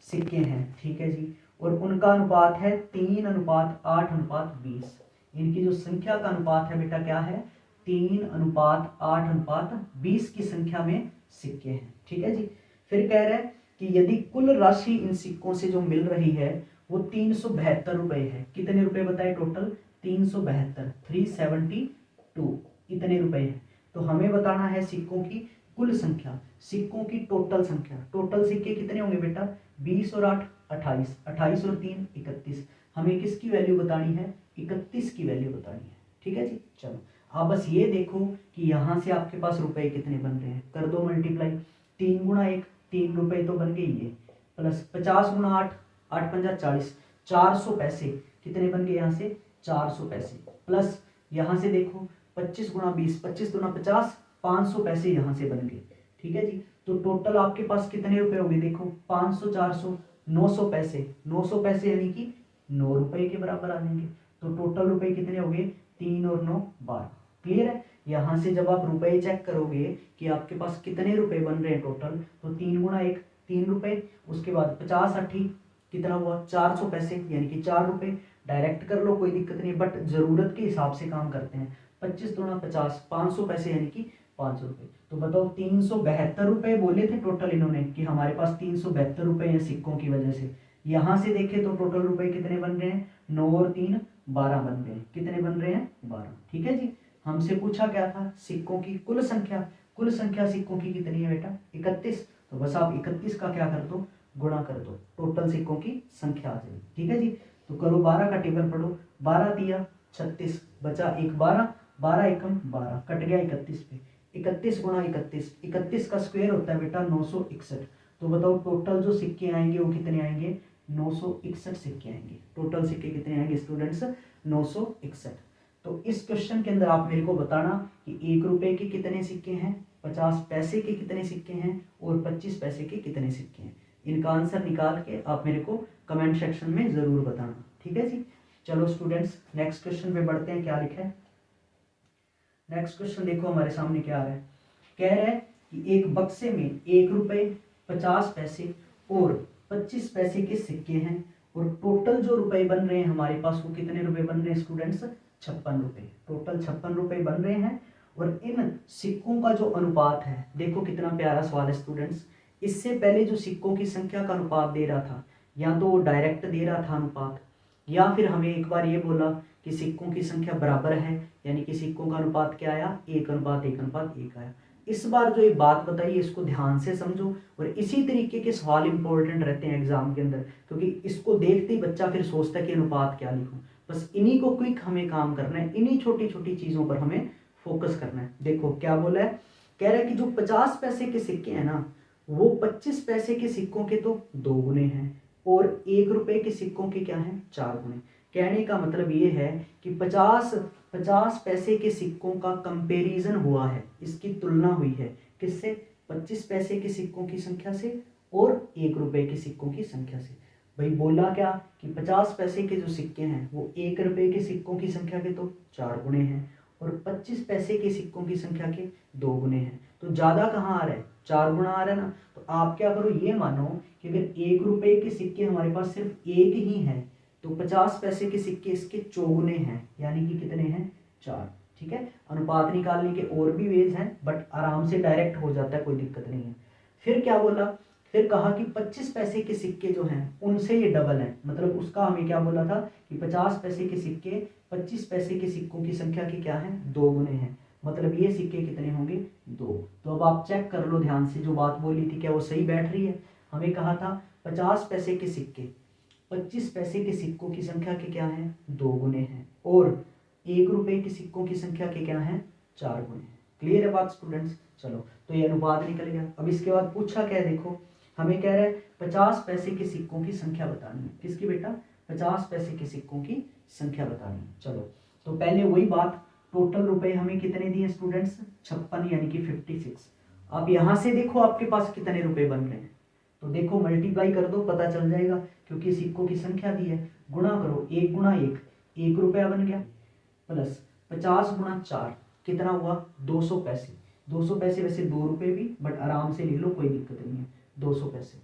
सिक्के हैं, ठीक है जी, और उनका अनुपात है 3:8:20। इनकी जो संख्या का अनुपात है बेटा क्या है, 3:8:20 की संख्या में सिक्के हैं, ठीक है जी। फिर कह रहा है कि यदि कुल राशि इन सिक्कों से जो मिल रही है वो 372 रुपये है। कितने रुपए बताए टोटल, 372, 372 इतने रुपए है। तो हमें बताना है सिक्कों की कुल संख्या, सिक्कों की टोटल संख्या। टोटल सिक्के कितने होंगे बेटा, 20 और 8 28, 28 और 3 31। हमें किसकी वैल्यू बतानी है, 31 की वैल्यू बतानी है, ठीक है जी। चलो आप बस ये देखो कि यहाँ से आपके पास रुपए कितने बन रहे हैं, कर दो मल्टीप्लाई। 3 गुणा 1, 3 रुपए तो बन गए ये, प्लस 50 गुणा 8, 8 पंजा 40, 400 पैसे कितने बन गए यहाँ से, 400 पैसे। प्लस यहाँ से देखो 25 गुणा 20, 25 गुणा 50, 500 पैसे यहाँ से बन गए, ठीक है जी। तो टोटल आपके पास कितने रुपए हो गए, देखो 500 400 900 पैसे। 900 पैसे यानी कि 9 रुपए के बराबर आ जाएंगे। तो टोटल रुपए कितने हो गए, 3 और 9 12। क्लियर है। यहाँ से जब आप रुपए चेक करोगे कि आपके पास कितने रुपए बन रहे हैं टोटल, तो 3 गुणा 1 3 रुपए, उसके बाद 50 80 कितना हुआ, 400 पैसे यानी कि 4 रुपए। डायरेक्ट कर लो कोई दिक्कत नहीं, बट जरूरत के हिसाब से काम करते हैं। 25 गुणा 50 500 पैसे यानी कि 500 रुपए। तो बताओ 372 रुपए बोले थे टोटल इन्होंने कि हमारे पास 372 रुपए हैं सिक्कों की वजह से। यहाँ से देखे तो टोटल रुपए कितने बन रहे हैं, 9 और 3 12 बन रहे हैं। कितने बन रहे हैं, 12, ठीक है जी। हमसे पूछा क्या था, सिक्कों की कुल संख्या। कुल संख्या सिक्कों की कितनी है बेटा, 31। तो बस आप 31 का क्या कर दो, गुणा कर दो, टोटल सिक्कों की संख्या आ जाएगी, ठीक है जी। तो करो 12 का टेबल पढ़ो, 12 दिया 36, बचा 1 12, 12 एकम 12, कट गया 31 पे। 31 गुणा 31, 31 का स्क्वायर होता है बेटा 961। तो बताओ टोटल जो सिक्के आएंगे वो कितने आएंगे, 961 सिक्के आएंगे। टोटल सिक्के कितने आएंगे स्टूडेंट्स, 961। तो इस क्वेश्चन के अंदर आप मेरे को बताना कि 1 रुपए के कितने सिक्के हैं, 50 पैसे के कितने सिक्के हैं और 25 पैसे के कितने सिक्के हैं। इनका आंसर निकाल के आप मेरे को कमेंट सेक्शन में जरूर बताना, ठीक है जी। चलो स्टूडेंट्स नेक्स्ट क्वेश्चन पे बढ़ते हैं, क्या लिखा है। नेक्स्ट क्वेश्चन देखो हमारे सामने क्या आ रहा है। कह रहा है कि एक बक्से में 1 रुपए 50 पैसे और 25 पैसे के सिक्के हैं और टोटल जो रुपए बन रहे हैं हमारे पास वो कितने रुपए बन रहे हैं स्टूडेंट्स, 56 रुपए। टोटल 56 रुपए बन रहे हैं। और इन सिक्कों का जो अनुपात है, देखो कितना प्यारा सवाल है स्टूडेंट्स। इससे पहले जो सिक्कों की संख्या का अनुपात दे रहा था, या तो वो डायरेक्ट दे रहा था अनुपात, या फिर हमें एक बार ये बोला कि सिक्कों की संख्या बराबर है, यानी कि सिक्कों का अनुपात क्या आया, 1:1:1 आया। इस बार जो एक बात बताई इसको ध्यान से समझो, और इसी तरीके के सवाल इंपॉर्टेंट रहते हैं एग्जाम के अंदर, क्योंकि इसको देखते ही बच्चा फिर सोचता है कि अनुपात क्या लिखूं। बस इन्हीं को क्विक हमें काम करना है, इन्हीं छोटी छोटी चीजों पर हमें फोकस करना है। देखो क्या बोला है, कह रहा है कि जो 50 पैसे के सिक्के हैं ना, वो 25 पैसे के सिक्कों के तो 2 गुने हैं और 1 रुपए के सिक्कों के क्या हैं, 4 गुने। कहने का मतलब ये है कि 50 पैसे के सिक्कों का कंपैरिजन हुआ है, इसकी तुलना हुई है किससे, 25 पैसे के सिक्कों की संख्या से और 1 रुपए के सिक्कों की संख्या से। भाई बोला क्या कि 50 पैसे के जो सिक्के हैं वो 1 रुपए के सिक्कों की संख्या के तो 4 गुने हैं और 25 पैसे के सिक्कों की संख्या के 2 गुने हैं। तो ज्यादा कहाँ आ रहा है, 4 गुना आ रहा है ना। तो आप क्या करो, ये मानो कि अगर 1 रुपए के सिक्के हमारे पास सिर्फ एक ही है, तो 50 पैसे के सिक्के इसके चौगुने हैं, यानी कि कितने हैं, 4। ठीक है, अनुपात निकालने के और भी वेज हैं, बट आराम से डायरेक्ट हो जाता है, कोई दिक्कत नहीं है। फिर क्या बोला, फिर कहा कि 25 पैसे के सिक्के जो हैं उनसे ये डबल है। मतलब उसका हमें क्या बोला था कि 50 पैसे के सिक्के 25 पैसे के सिक्कों की संख्या के क्या है, 2 गुने हैं। मतलब ये सिक्के कितने होंगे, 2। तो अब आप चेक कर लो ध्यान से, जो बात बोली थी क्या वो सही बैठ रही है। हमें कहा था 50 पैसे के सिक्के 25 पैसे के सिक्कों की संख्या के क्या है, 2 गुने हैं, और 1 रुपए के सिक्कों की संख्या के क्या है, 4 गुने हैं। क्लियर है बात स्टूडेंट्स। चलो तो ये अनुपात निकल गया। अब इसके बाद पूछा क्या है, देखो हमें कह रहा है 50 पैसे के सिक्कों की संख्या बतानी है। किसकी बेटा, 50 पैसे के सिक्कों की संख्या बतानी है। चलो तो पहले वही बात, टोटल रुपए हमें कितने दिए स्टूडेंट्स, 56 यानी कि 56। आप यहां से देखो आपके पास कितने रुपए बन रहे हैं, तो देखो मल्टीप्लाई कर दो पता चल जाएगा, क्योंकि सिक्कों की संख्या दी है। गुणा करो, 1 गुणा 1 रुपया बन गया, प्लस 50 गुणा 4 कितना हुआ, 200 पैसे। 200 पैसे वैसे 2 रुपए भी, बट आराम से ले लो कोई दिक्कत नहीं है, 200 पैसे।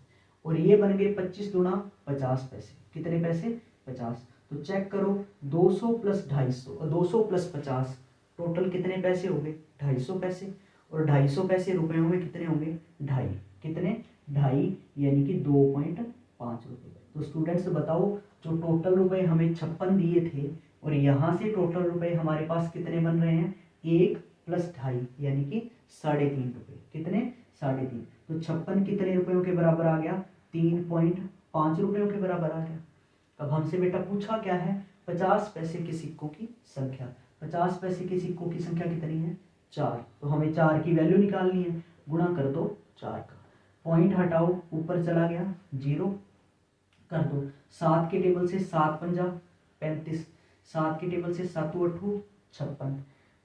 और ये बन गए 25 गुणा 50 पैसे, कितने पैसे, 50। तो चेक करो, 200 प्लस 250, 200 प्लस 50 टोटल कितने पैसे हो गए, 250 पैसे। और 250 पैसे रुपयों में कितने होंगे, ढाई, कितने, ढाई, यानी कि 2.5 रुपये। तो स्टूडेंट्स बताओ, जो टोटल रुपए हमें 56 दिए थे और यहाँ से टोटल रुपए हमारे पास कितने बन रहे हैं, 1 प्लस 2.5 यानी कि 3.5 रुपये, कितने, 3.5। तो 56 कितने रुपयों के बराबर आ गया, 3.5 रुपयों के बराबर आ गया। अब हमसे बेटा पूछा क्या है, 50 पैसे के सिक्कों की संख्या। 50 पैसे के सिक्कों की संख्या कितनी है, 4। तो हमें 4 की वैल्यू निकालनी है, गुणा कर दो 4 का, पॉइंट हटाओ, ऊपर चला गया 0, कर दो 7 के टेबल से 7 पंजा 35, 7 के टेबल से 7 8 56,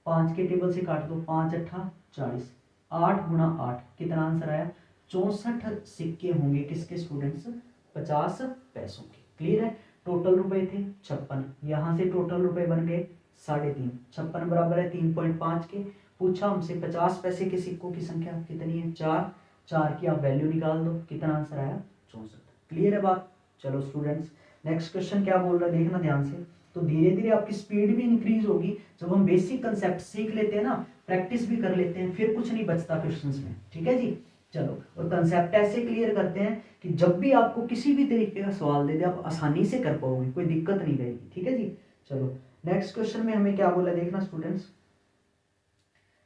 5 के टेबल से काट दो 5 8 40, 8 गुणा 8 कितना आंसर आया, 64 सिक्के होंगे किसके स्टूडेंट्स, 50 पैसों के। क्लियर है, टोटल रुपए थे 56, यहाँ से टोटल रुपए बन गए 3.5, 56 बराबर है 3.5 के। पूछा हमसे 50 पैसे के सिक्कों की संख्या कितनी है, 4। 4 की आप वैल्यू निकाल दो, कितना आंसर आया, 64। क्लियर है बात। चलो स्टूडेंट्स, नेक्स्ट क्वेश्चन क्या बोल रहा है देखना ध्यान से। तो धीरे धीरे आपकी स्पीड भी इंक्रीज होगी, जब हम बेसिक कंसेप्ट सीख लेते हैं ना, प्रैक्टिस भी कर लेते हैं, फिर कुछ नहीं बचता क्वेश्चंस में। ठीक है जी, चलो, और कंसेप्ट ऐसे क्लियर करते हैं कि जब भी आपको किसी भी तरीके का सवाल दे दे आप आसानी से कर पाओगे, कोई दिक्कत नहीं रहेगी। ठीक है जी, चलो नेक्स्ट क्वेश्चन में हमें क्या बोला देखना स्टूडेंट्स।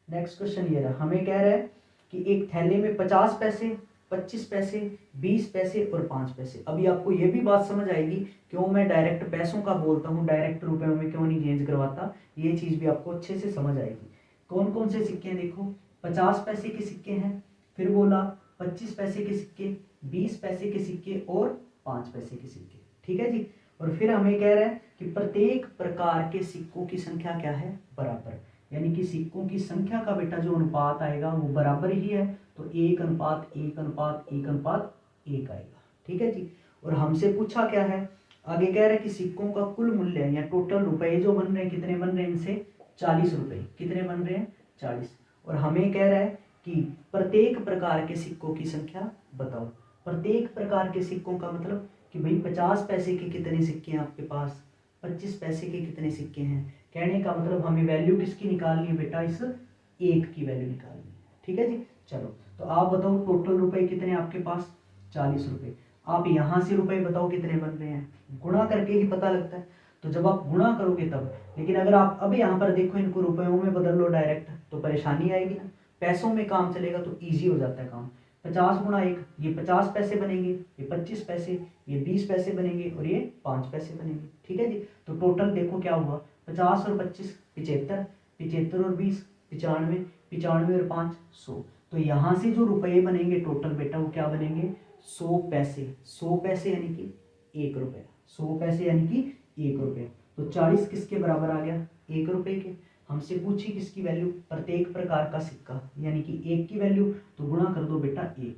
नेक्स्ट क्वेश्चन ये रहा, हमें कह रहा है कि एक थैले में 50 पैसे, 25 पैसे, 20 पैसे और 5 पैसे। अभी आपको ये भी बात समझ आएगी क्यों मैं डायरेक्ट पैसों का बोलता हूँ, डायरेक्ट रुपयों में क्यों नहीं चेंज करवाता, ये चीज भी आपको अच्छे से समझ आएगी। कौन कौन से सिक्के हैं देखो, 50 पैसे के सिक्के हैं, फिर बोला 25 पैसे के सिक्के, 20 पैसे के सिक्के और 5 पैसे के सिक्के। ठीक है जी, और फिर हमें कह रहा है कि प्रत्येक प्रकार के सिक्कों की संख्या क्या है, बराबर, यानी कि सिक्कों की संख्या का बेटा जो अनुपात आएगा वो बराबर ही है, तो 1:1:1:1 आएगा। ठीक है जी, और हमसे पूछा क्या है, आगे कह रहा है कि सिक्कों का कुल मूल्य या टोटल रुपए जो बन रहे हैं, कितने बन रहे हैं इनसे, 40 रुपए, कितने बन रहे हैं, 40। और हमें कह रहा है कि प्रत्येक प्रकार के सिक्कों की संख्या बताओ। प्रत्येक प्रकार के सिक्कों का मतलब कि भाई 50 पैसे के कितने सिक्के हैं आपके पास, 25 पैसे के कितने सिक्के हैं। कहने का मतलब हमें वैल्यू किसकी निकालनी है बेटा, इस 1 की वैल्यू निकालनी है। ठीक है जी, चलो तो आप बताओ टोटल रुपए कितने आपके पास, 40 रुपए। आप यहाँ से रुपए बताओ कितने बन रहे हैं, गुणा करके ही पता लगता है, तो जब आप गुणा करोगे तब। लेकिन अगर आप अब यहाँ पर देखो इनको रुपयों में बदल लो डायरेक्ट, तो परेशानी आएगी ना, पैसों में काम चलेगा तो ईजी हो जाता है काम। 50 गुणा 1, ये 50 पैसे बनेंगे, ये 25 पैसे, ये 20 पैसे बनेंगे और ये 5 पैसे बनेंगे। ठीक है जी, तो टोटल देखो क्या हुआ, 50 और 25 75, 75 और 20 95, 95 और 5 100। तो यहाँ से जो रुपये बनेंगे टोटल बेटा वो क्या बनेंगे, 100 पैसे। 100 पैसे यानी कि 1 रुपया, 100 पैसे यानी कि 1 रुपया। तो 40 किसके बराबर आ गया, 1 रुपये के। हमसे पूछी किसकी वैल्यू, प्रत्येक प्रकार का सिक्का यानी कि 1 की वैल्यू, तो गुणा कर दो बेटा 1,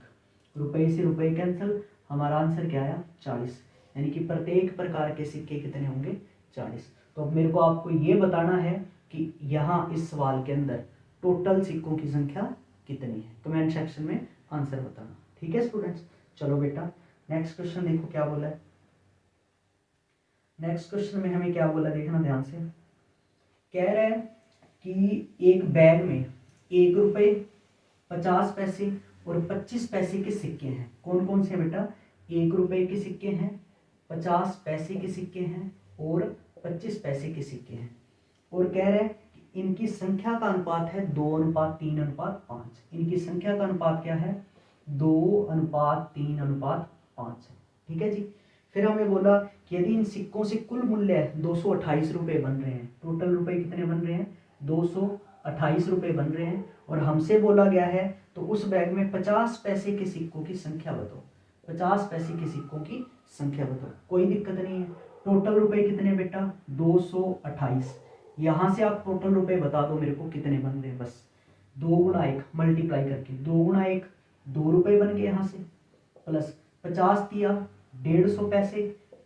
रुपये से रुपये कैंसिल, हमारा आंसर क्या आया, 40। यानी कि प्रत्येक प्रकार के सिक्के कितने होंगे, 40। तो अब मेरे को आपको ये बताना है कि यहाँ इस सवाल के अंदर टोटल सिक्कों की संख्या कितनी है, कमेंट सेक्शन में आंसर बताना। ठीक है स्टूडेंट्स, चलो बेटा नेक्स्ट क्वेश्चन देखो क्या बोला है। नेक्स्ट क्वेश्चन में हमें क्या बोला देखना ध्यान से। कह रहा है कि एक बैग में 1 रुपये, 50 पैसे और 25 पैसे के सिक्के हैं। कौन कौन से बेटा, 1 रुपये के सिक्के हैं, 50 पैसे के सिक्के हैं और 25 पैसे के सिक्के हैं। और कह रहे हैं कि इनकी संख्या का अनुपात है 2:3:5। इनकी संख्या का अनुपात क्या है, 2:3:5 है। ठीक है जी, फिर हमें बोला कि यदि इन सिक्कों से कुल मूल्य 228 रुपये बन रहे हैं, टोटल रुपए कितने बन रहे हैं, 228 रुपये बन रहे हैं, और हमसे बोला गया है तो उस बैग में 50 पैसे के सिक्कों की संख्या बताओ। 50 पैसे के सिक्कों की संख्या बताओ। कोई दिक्कत नहीं है, टोटल रुपए कितने बेटा 228। यहाँ से आप टोटल रुपए बता दो मेरे को कितने बन रहे हैं, बस 2 गुणा 1 मल्टीप्लाई करके 2 गुणा 1 2 रुपए बन गए यहाँ से, प्लस 50 दिया 150 पैसे,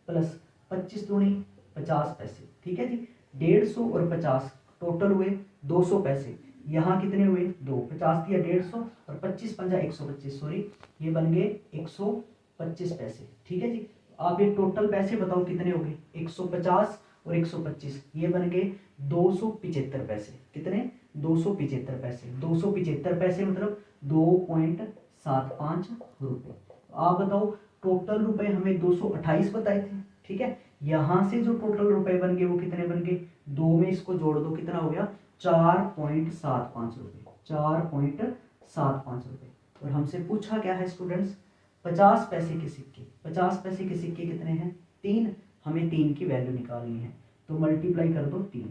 प्लस 25 दूनी 50 पैसे। ठीक है जी, 150 और 50 टोटल हुए 200 पैसे। यहाँ कितने हुए 2, 50 दिया 150 और 25 पंजा 125, सॉरी ये बन गए 125 पैसे। ठीक है जी, आप ये टोटल पैसे बताओ कितने हो गए 150 और 125, ये बन गए 275 पैसे। कितने 275 पैसे। 275 पैसे मतलब 2.75 रुपये। आप बताओ टोटल रुपए हमें 228 बताए थे। ठीक है, यहाँ से जो टोटल रुपए बन गए वो कितने बन गए, 2 में इसको जोड़ दो कितना हो गया 4.75 रुपये। 4.75 रुपये। और हमसे पूछा क्या है स्टूडेंट्स 50 पैसे के सिक्के। 50 पैसे के सिक्के कितने हैं 3, हमें 3 की वैल्यू निकालनी है तो मल्टीप्लाई कर दो 3,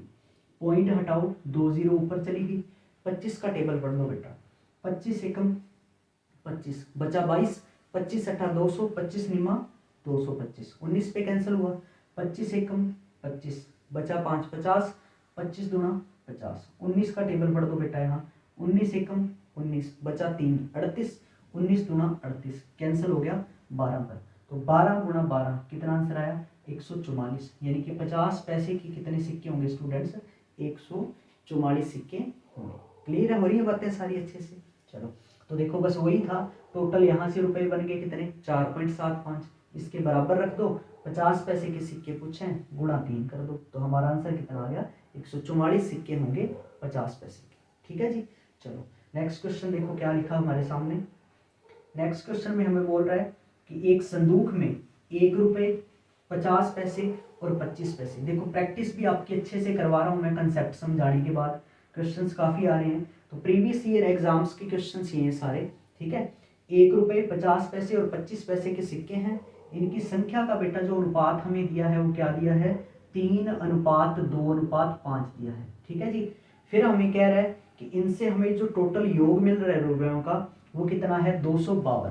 पॉइंट हटाओ 2 जीरो ऊपर चली गई। 25 का टेबल पढ़ लो बेटा, 25 एकम 25 बचा 22, 25 अट्ठा 200, 25 निमा 225, 19 पे कैंसिल हुआ। 25 एकम 25 बचा 5 50, 25 दूना 50, 19 का टेबल पढ़ दो बेटा यहाँ, 19 एकम 19 बचा 3 38, 19 दूना 38 कैंसिल हो गया 12 पर। तो 12 गुणा 12 कितना आंसर आया 144, यानी कि 50 पैसे की कितने सिक्के होंगे स्टूडेंट्स 144 सिक्के होंगे। क्लियर है, हो रही है बातें सारी अच्छे से। चलो तो देखो बस वही था, टोटल यहाँ से रुपए बन गए कितने 4.75, इसके बराबर रख दो। 50 पैसे के सिक्के पूछे गुणा 3 कर दो, तो हमारा आंसर कितना आ गया 144 सिक्के होंगे 50 पैसे के। ठीक है जी, चलो नेक्स्ट क्वेश्चन देखो क्या लिखा हमारे सामने। नेक्स्ट क्वेश्चन में हमें बोल रहा है कि एक संदूक में 1 रुपये 50 पैसे और 25 पैसे। देखो प्रैक्टिस भी आपकी अच्छे से करवा रहा हूँ मैं कंसेप्ट समझाने के बाद, क्वेश्चंस काफ़ी आ रहे हैं तो प्रीवियस ईयर एग्जाम्स के क्वेश्चंस ये हैं सारे। ठीक है, 1 रुपये 50 पैसे और 25 पैसे के सिक्के हैं, इनकी संख्या का बेटा जो अनुपात हमें दिया है वो क्या दिया है 3:2:5 दिया है। ठीक है जी, फिर हमें कह रहा है कि इनसे हमें जो टोटल योग मिल रहा है रुपयों का वो कितना है 252।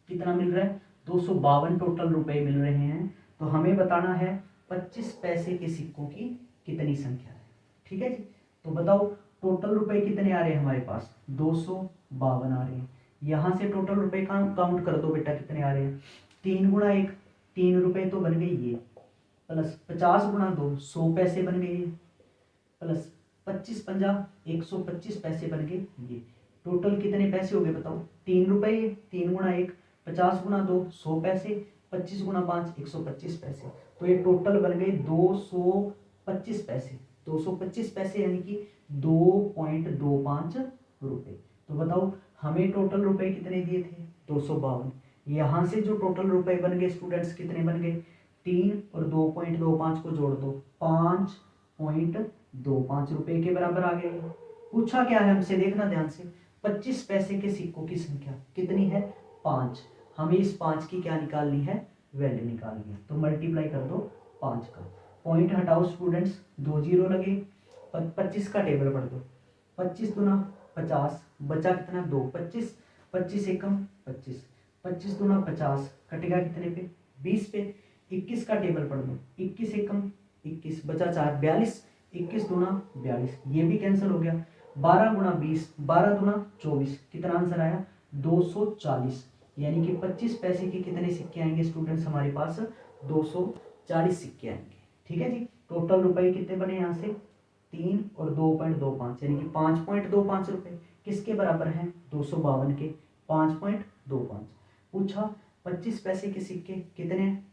कितना मिल रहा है 252 टोटल रुपए मिल रहे हैं। तो हमें बताना है 25 पैसे के सिक्कों की कितनी संख्या है। ठीक है जी, तो बताओ टोटल रुपए कितने आ रहे हैं हमारे पास 252 आ रहे हैं। यहाँ से टोटल रुपए का काउंट कर दो बेटा कितने आ रहे हैं 3 गुणा 1 3 रुपए तो बन गए ये, प्लस 50 गुणा 2 100 पैसे बन गए ये, प्लस 25 पंजा 125 पैसे बन गए ये। टोटल कितने पैसे हो गए बताओ 3 रुपए, 3 गुणा 1 50 गुणा 2 100 पैसे, 25 गुणा 5 125 पैसे। तो ये टोटल बन गए 225 पैसे। 225 पैसे यानी कि 2.25 रुपये। तो बताओ हमें टोटल रुपए कितने दिए थे 252। यहाँ से जो टोटल रुपए बन गए स्टूडेंट्स कितने बन गए 3 और 2.25 को जोड़ दो 5.25 रुपए के बराबर आ गए। पूछा क्या है हमसे देखना ध्यान से, 25 पैसे के सिक्कों की संख्या कितनी है 5। हमें इस 5 की क्या निकालनी है वैल्यू निकालनी है, तो मल्टीप्लाई कर दो 5 का, पॉइंट हटाओ स्टूडेंट्स 2 जीरो लगे, 25 का टेबल पढ़ दो 25 दूना 50 बचा कितना 2 25, 25 एकम 25, 25 दूना 50 कटेगा कितने पे 20 पे। 21 का टेबल पढ़ दो 21 एकम 21 बचा 4 42, 21 दूना 42 ये भी कैंसिल हो गया। 12 गुणा 20 12 दूना 24 कितना आंसर आया 240, यानी कि 25 पैसे के कितने सिक्के आएंगे स्टूडेंट्स हमारे पास 240 सिक्के आएंगे। ठीक है जी, टोटल रुपए कितने बने यहाँ से 3 और 2.25 यानी कि 5.25 रुपए किसके बराबर हैं 252 के 5.25। पूछा 25 पैसे के सिक्के कितने हैं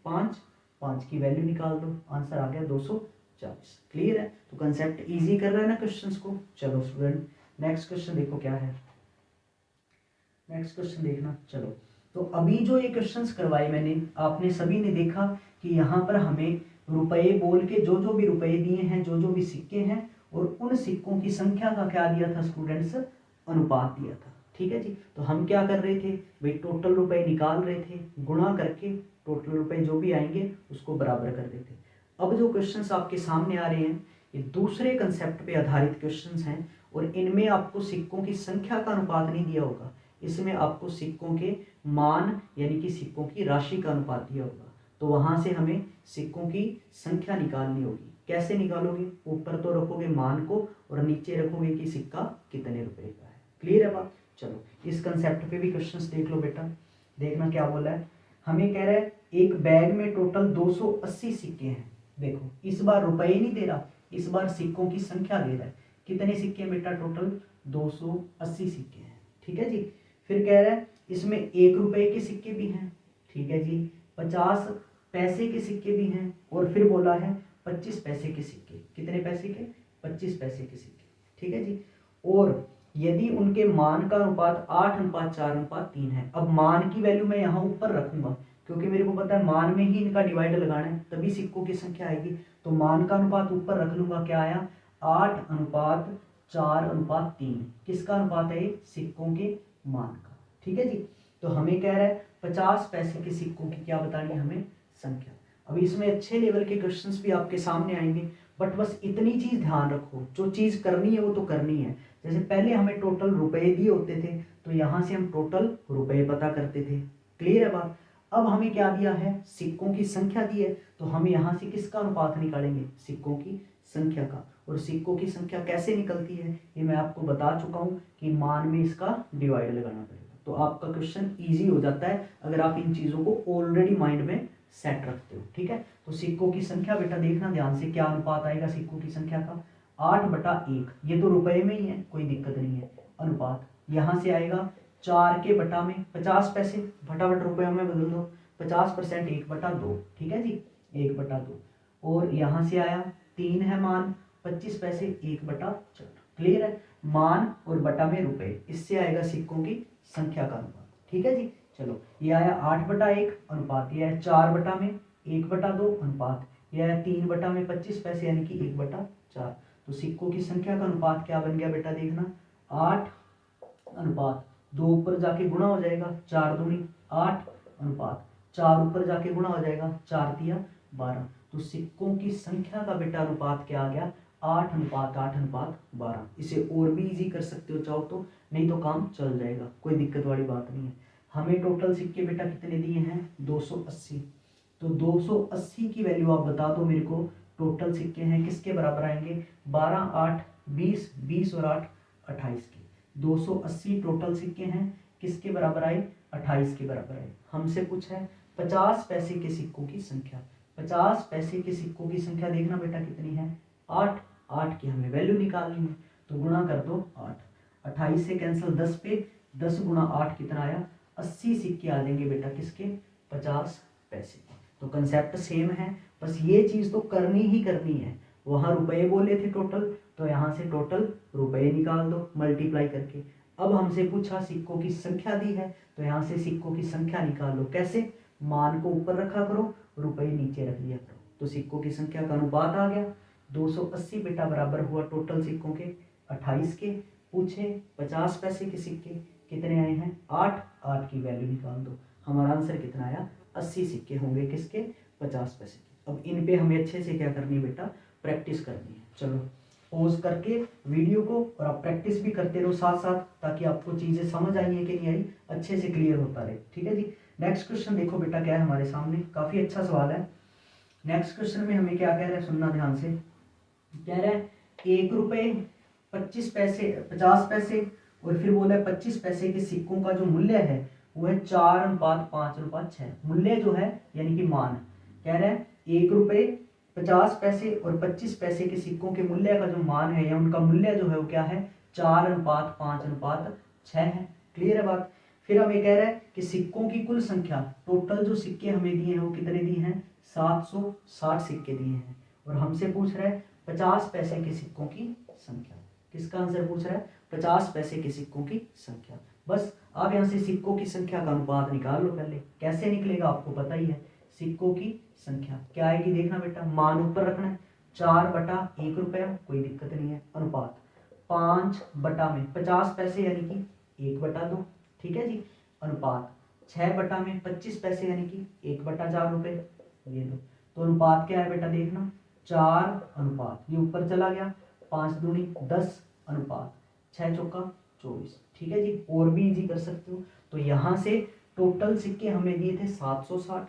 5 की वैल्यू निकाल दो, आंसर आ गया 240। क्लियर है, तो कंसेप्ट इजी कर रहा है ना क्वेश्चंस को। चलो स्टूडेंट नेक्स्ट क्वेश्चन देखो क्या है, नेक्स्ट क्वेश्चन देखना। चलो तो अभी जो ये क्वेश्चंस करवाए मैंने आपने सभी ने देखा कि यहाँ पर हमें रुपए बोल के जो भी रुपए दिए हैं जो भी सिक्के हैं और उन सिक्कों की संख्या का क्या दिया था स्टूडेंट्स अनुपात दिया था। ठीक है जी, तो हम क्या कर रहे थे भाई टोटल रुपए निकाल रहे थे, गुणा करके टोटल रुपए जो भी आएंगे उसको बराबर कर देते। अब जो क्वेश्चंस आपके सामने आ रहे हैं ये दूसरे कंसेप्ट पे आधारित क्वेश्चंस हैं और इनमें आपको सिक्कों की संख्या का अनुपात नहीं दिया होगा, इसमें आपको सिक्कों के मान यानी कि सिक्कों की राशि का अनुपात दिया होगा। तो वहां से हमें सिक्कों की संख्या निकालनी होगी। कैसे निकालोगे? ऊपर तो रखोगे मान को और नीचे रखोगे कि सिक्का कितने रुपए का है। क्लियर है बात? चलो इस कंसेप्ट पे भी क्वेश्चंस देख लो बेटा। देखना क्या बोला है, हमें कह रहा है एक बैग में टोटल 280 सिक्के हैं। देखो इस बार रुपए नहीं दे रहा, इस बार सिक्कों की संख्या दे रहा है। कितने सिक्के हैं बेटा? टोटल 280 सिक्के हैं। ठीक है जी। फिर कह रहा है इसमें 1 रुपए के सिक्के भी हैं, ठीक है जी, 50 पैसे के सिक्के भी हैं, और फिर बोला है 25 पैसे के सिक्के। कितने पैसे के? 25 पैसे के सिक्के। ठीक है जी। और यदि उनके मान का अनुपात 8:4:3 है। अब मान की वैल्यू मैं यहाँ ऊपर रखूंगा क्योंकि मेरे को पता है मान में ही इनका डिवाइड लगाना है, तभी सिक्कों की संख्या आएगी। तो मान का अनुपात ऊपर रख लूंगा। क्या आया? 8:4:3। किसका अनुपात है? सिक्कों के मान का। ठीक है जी। तो हमें कह रहा है 50 पैसे के सिक्कों की क्या बतानी है हमें? संख्या। अब इसमें अच्छे लेवल के क्वेश्चंस भी आपके सामने आएंगे, बट बस इतनी चीज ध्यान रखो, जो चीज करनी है वो तो करनी है। जैसे पहले हमें टोटल रुपए दिए होते थे तो यहाँ से हम टोटल रुपए पता करते थे। क्लियर है बात? अब हमें क्या दिया है? सिक्कों की संख्या दी है, तो हम यहाँ से किसका अनुपात निकालेंगे? सिक्कों की संख्या का। और सिक्कों की संख्या कैसे निकलती है ये मैं आपको बता चुका हूँ कि मान में इसका डिवाइड लगाना पड़ेगा। तो आपका क्वेश्चन ईजी हो जाता है अगर आप इन चीजों को ऑलरेडी माइंड में सेट रखते हो। ठीक है। तो सिक्कों की संख्या बेटा देखना ध्यान से, क्या अनुपात आएगा सिक्कों की संख्या का? 8/1। ये तो रुपए में ही है, कोई दिक्कत नहीं है। अनुपात यहाँ से आएगा 4 के बटा में 50 पैसे, फटाफट रुपयों में बदल दो। 50% 1/2। ठीक है जी, 1/2। और यहाँ से आया 3 है मान, 25 पैसे 1/4। क्लियर है? मान और बटा में रुपए, इससे आएगा सिक्कों की संख्या का अनुपात। ठीक है जी। चलो ये आया 8/1 अनुपात, ये आया 4/1/2 अनुपात, ये आया 3/में 25 पैसे यानी कि 1/4। तो सिक्कों की संख्या का अनुपात क्या बन गया बेटा? देखना 8:2 ऊपर जाके गुणा हो जाएगा, 4 दूनी 8 अनुपात 4 ऊपर जाके गुणा हो जाएगा, 4 तिया 12। तो सिक्कों की संख्या का बेटा अनुपात क्या आ गया? 8:8:12। इसे और भी इजी कर सकते हो चाहो तो, नहीं तो काम चल जाएगा, कोई दिक्कत वाली बात नहीं है। हमें टोटल सिक्के बेटा कितने दिए हैं? 280। तो 280 की वैल्यू आप बता दो मेरे को। टोटल सिक्के हैं किसके बराबर आएंगे? 12, 8, 20, 20 और 8 28 के। 280 टोटल सिक्के हैं, किसके बराबर आए? 28 के बराबर आए। हमसे पूछा है 50 पैसे के सिक्कों की संख्या। 50 पैसे के सिक्कों की संख्या देखना बेटा कितनी है? 8। 8 की हमें वैल्यू निकालनी है, तो गुणा कर दो 8। 28 से कैंसिल 10 पे, 10 गुणा 8 कितना आया? 80 सिक्के आ जाएंगे बेटा किसके? 50 पैसे। तो कंसेप्ट सेम है, बस ये चीज तो करनी ही करनी है। वहां रुपए बोले थे टोटल, तो यहाँ से टोटल रुपए निकाल दो मल्टीप्लाई करके। अब हमसे पूछा सिक्कों की संख्या दी है, तो यहाँ से सिक्कों की संख्या निकाल लो। कैसे? मान को ऊपर रखा करो, रुपए नीचे रख लिया करो। तो सिक्कों की संख्या का अनुपात आ गया 280 बेटा बराबर हुआ टोटल सिक्कों के 28 के। पूछे 50 पैसे के सिक्के कितने आए हैं? 8। 8 की वैल्यू निकाल दो। हमारा आंसर कितना आया? 80 सिक्के होंगे किसके? 50 पैसे के। अब इन पे हमें अच्छे से क्या करनी है बेटा? प्रैक्टिस करनी है। चलो पॉज करके वीडियो को, और आप प्रैक्टिस भी करते रहो साथ साथ, ताकि आपको चीजें समझ आई है कि नहीं आई, अच्छे से क्लियर होता रहे। ठीक है जी। नेक्स्ट क्वेश्चन देखो बेटा क्या है हमारे सामने, काफी अच्छा सवाल है। नेक्स्ट क्वेश्चन में हमें क्या कह रहा है, सुनना ध्यान से। कह रहा है 1 रुपए 25 पैसे 50 पैसे और फिर बोला है 25 पैसे के सिक्कों का जो मूल्य है वो है 4:5:6। मूल्य जो है यानी कि मान, कह रहा है 1 रुपए 50 पैसे और 25 पैसे के सिक्कों के मूल्य का जो मान है या उनका मूल्य जो है वो क्या है? 4:5:6 है। क्लियर है बात? फिर हमें कह रहा है कि सिक्कों की कुल संख्या, टोटल जो सिक्के हमें दिए हैं वो कितने दिए हैं? 760 सिक्के दिए हैं। और हमसे पूछ रहा है 50 पैसे के सिक्कों की संख्या। किसका आंसर पूछ रहा है? 50 पैसे के सिक्कों की संख्या। बस आप यहाँ से सिक्कों की संख्या का अनुपात निकाल लो। पहले कैसे निकलेगा आपको पता ही है। सिक्कों की संख्या क्या आएगी देखना बेटा, मान ऊपर रखना है, 4/1 रुपया, कोई दिक्कत नहीं है। अनुपात 5/50 पैसे यानी कि 1/2। ठीक है जी। अनुपात 6/में 25 पैसे यानी कि 1/4 रुपए, ये दो। तो अनुपात क्या है बेटा देखना, 4 अनुपात, ये ऊपर चला गया, 5 दूनी 10 अनुपात 6 चौका 24। ठीक है जी। और भी इजी कर सकते हो। तो यहाँ से टोटल सिक्के हमें दिए थे 760,